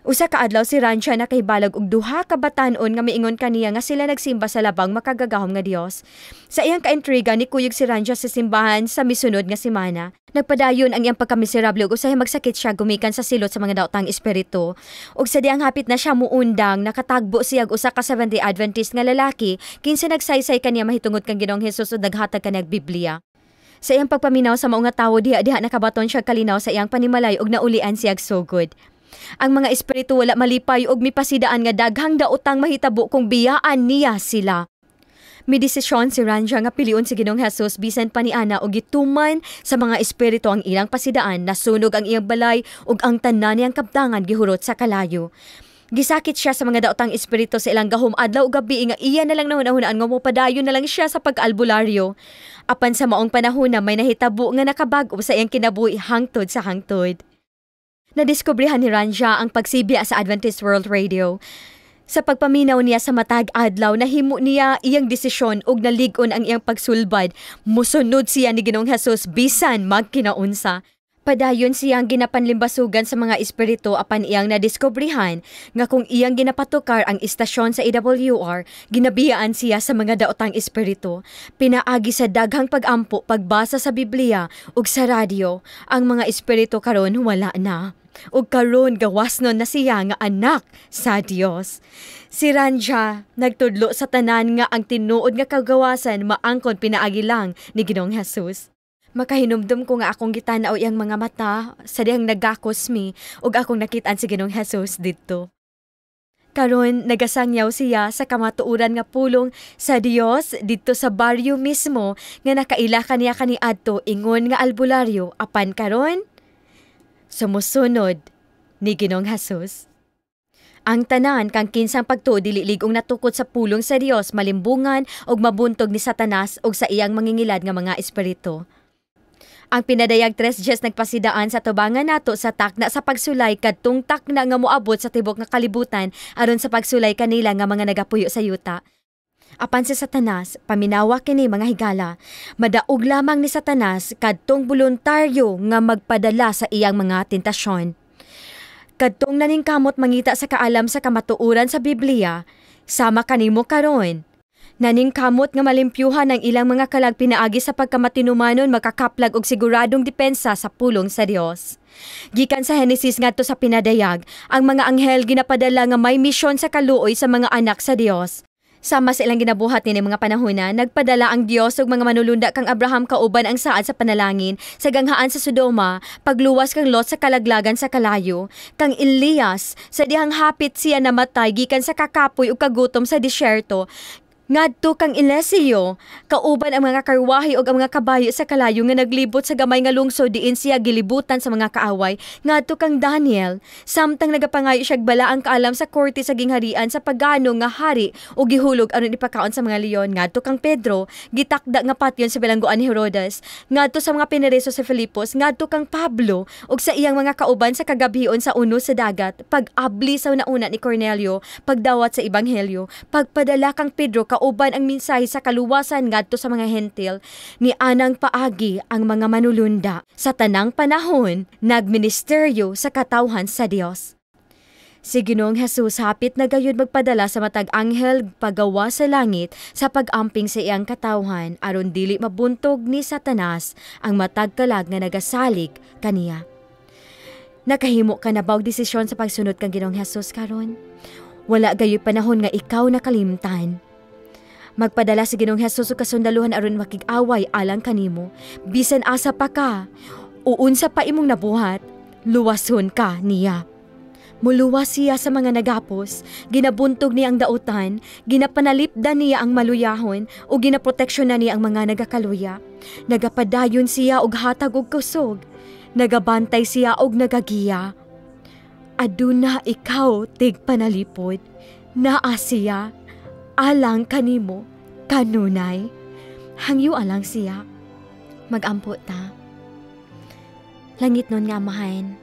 Usa ka adlaw si Rancha nakahibalag og duha ka batan-on nga miingon kaniya nga sila nagsimba sa labang makagagahom nga Dios. Sa iyang kaintriga ni kuyog si Rancha sa simbahan sa misunod nga semana. Nagpadayon ang iyang pagkamiserable ug usahay magsakit siya gumikan sa silot sa mga daotang espiritu. Ug sa diyang hapit na siya muundang, nakatagbo siya og usa ka Seventh-day Adventist nga lalaki kinsa nagsaysay kaniya mahitungod kang Ginoong Hesus ug naghatag kaniyang Biblia. Sa iyang pagpaminaw sa mga tawo diha nakabaton siya kalinaw sa iyang panimalay ug naulian siya sugod. Ang mga espiritu wala malipay og mipasidaan nga daghang daotang mahitabo kung biyaan niya sila. Midesisyon si Rancha nga piliun si Ginoong Hesus bisan pa ni Ana og gituman sa mga espiritu ang ilang pasidaan, nasunog ang iyang balay ug ang tanan niyang kabtangan gihurot sa kalayo. Gisakit siya sa mga daotang espiritu sa ilang gahom adlaw ug gabi nga iya na lang nahunahunaan nga mopadayon na lang siya sa pag-albularyo. Apan sa maong panahon na may nahitabo nga nakabag-o sa iyang kinabuhi hangtod sa hangtod. Nadiskubrihan ni Rancha ang pagsibya sa Adventist World Radio. Sa pagpaminaw niya sa matag adlaw, nahimo niya iyang desisyon ug nalig-on ang iyang pagsulbad. Musunod siya ni Ginoong Hesus bisan magkinaunsa. Nagpadayon siyang ginapanlimbasugan sa mga espiritu apan iyang nadiskubrihan nga kung iyang ginapatukar ang istasyon sa AWR, ginabiyaan siya sa mga daotang espiritu. Pinaagi sa daghang pagampo pagbasa sa Biblia ug sa radyo, ang mga espiritu karon wala na. Ug karon gawasnon na siya nga anak sa Dios. Si Ranja nagtudlo sa tanan nga ang tinuod nga kagawasan maangkon pinaagi lang ni Ginoong Hesus. Makahinumdum ko nga akong gitanaw iyang mga mata sa dihang nagakos mi ug akong nakitaan si Ginoong Hesus didto. Karon nagasangyaw siya sa kamatuoran nga pulong sa Dios didto sa baryo mismo nga nakaila kaniya kaniadto ingon nga albularyo apan karon sumusunod ni Ginoong Hesus. Ang tanan kang kinsang pagtuo dili ligong natukod sa pulong sa Dios malimbungan ug mabuntog ni Satanas ug sa iyang mangingilad nga mga espiritu. Ang pinadayag 3 Diyos nagpasidaan sa tubangan nato sa takna sa pagsulay kadtong takna nga moabot sa tibok nga kalibutan aron sa pagsulay kanila nga mga nagapuyo sa yuta. Apan si Satanas, paminawa kini mga higala, madaog lamang ni Satanas kadtong voluntaryo nga magpadala sa iyang mga tentasyon. Kadtong naningkamot mangita sa kaalam sa kamatuoran sa Biblia, sama kanimo karon. Naningkamot nga malimpyuhan ang ilang mga kalag pinaagi sa pagkamatinumanon makakaplag og siguradong depensa sa pulong sa Dios. Gikan sa Henesis ngadto sa pinadayag, ang mga anghel ginapadala nga may misyon sa kaluoy sa mga anak sa Dios. Sama sa ilang ginabuhat ni mga panahona, nagpadala ang Dios og mga manulunda kang Abraham kauban ang saad sa panalangin, sa ganghaan sa Sodoma, pagluwas kang Lot sa kalaglagan sa kalayo, kang Elias sa dihang hapit siya namatay gikan sa kakapoy ug kagutom sa disyerto. Ngadto kang Eliseo, kauban ang mga karwahe ug ang mga kabayo sa kalayo nga naglibot sa gamay nga lungsod diin siya gilibutan sa mga kaaway. Ngadto kang Daniel, samtang nagapangayo siya bala ang kaalam sa korte sa gingharian sa pagano nga hari o gihulog aron ipakaon sa mga leon. Ngadto kang Pedro, gitakda nga patyon sa bilangguan ni Herodes. Ngadto sa mga pinereso sa Filipos, ngadto kang Pablo ug sa iyang mga kauban sa kagabion sa unos sa dagat, pag-abli sa nauna ni Cornelio, pagdawat sa ebanghelyo, pagpadala kang Pedro uban ang mensahe sa kaluwasan ngadto sa mga hentil, ni anang paagi ang mga manulunda sa tanang panahon nagministeryo sa katawhan sa Dios. Si Ginoong Hesus hapit na gayud magpadala sa matag anghel pagawa sa langit sa pag-amping sa iyang katawhan aron dili mabuntog ni Satanas ang matag kalag nga nagasalig kaniya. Nakahimo ka na bawg desisyon sa pagsunod kang Ginoong Hesus karon? Wala gayud panahon nga ikaw nakalimtan. Magpadala si Ginoong Hesus ug kasundaluhan aron makig-away alang kanimo. Bisan asa pa ka, uunsa pa imong nabuhat, luwason ka niya. Muluwas siya sa mga nagapos, ginabuntog niya ang dautan, ginapanalipdan niya ang maluyahon, o ginaproteksyonan niya ang mga nagakaluya. Nagapadayon siya og hatag og kusog, nagabantay siya og nagagiya. Aduna ikaw tig panalipod, naa siya, alang kanimo, kanunay, hangyo alang siya. Magampo ta. Langit nun nga amahan,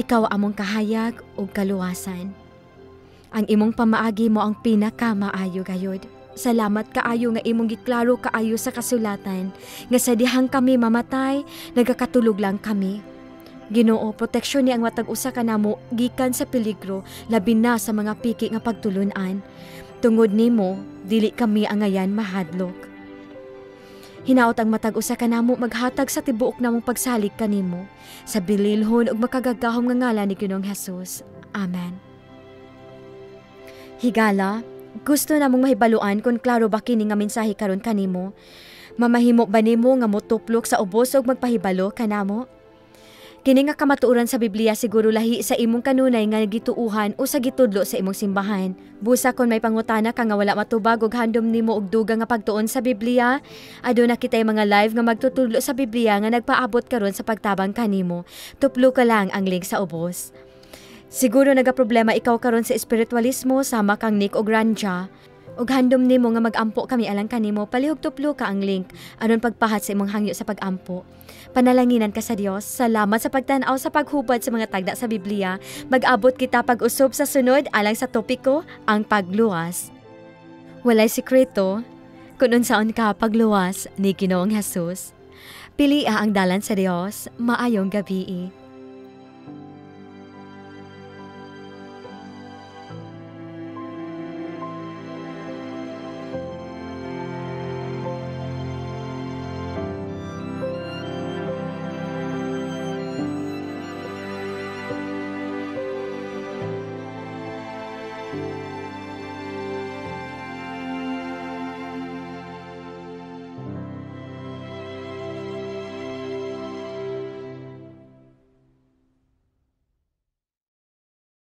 ikaw among kahayag o kaluwasan. Ang imong pamaagi mo ang pinakamaayo gayod. Salamat kaayo nga imong giklaro kaayo sa kasulatan, nga sa dihang kami mamatay, nagakatulog lang kami. Ginoo, proteksyon ni ang matag usa kanamo gikan sa peligro, labi na sa mga piki nga pagtulunan. Tungod nimo, dili kami angayan mahadlok. Hinaot ang matag usa kanamo maghatag sa tibuok namong pagsalig kanimo, sa bililhon ug makagagahom nga ngalan ni Ginoong Hesus. Amen. Higala, gusto namong mahibaluan kung klaro ba kini nga mensahe karon kanimo. Mamahimo ba nimo nga motuplok sa ubos ug magpahibalo kanamo? Kini nga kamatuoran sa Biblia siguro lahi sa imong kanunay nga gituuhan o sa gitudlo sa imong simbahan. Busa kon may pangutana ka nga wala matubag og handom nimo og duga nga pagtuon sa Biblia, aduna kitay mga live nga magtutudlo sa Biblia nga nagpaabot karon sa pagtabang kanimo. Tuplo ka lang ang link sa ubos. Siguro nagaproblema ikaw karon sa espiritualismo sama kang Nick og Ranja. Og handom nimo nga magampo kami alang kanimo, palihog tuplo ka ang link aron pagpahat sa imong hangyo sa pagampo. Panalanginan ka sa Dios. Salamat sa pagtan-aw sa paghubad sa mga tagda sa Biblia. Mag-abot kita pag-usop sa sunod alang sa topiko, ang pagluwas. Walay sikreto kung unsaon ka pagluwas ni Ginoong Hesus. Pilia ang dalan sa Dios. Maayong gabi.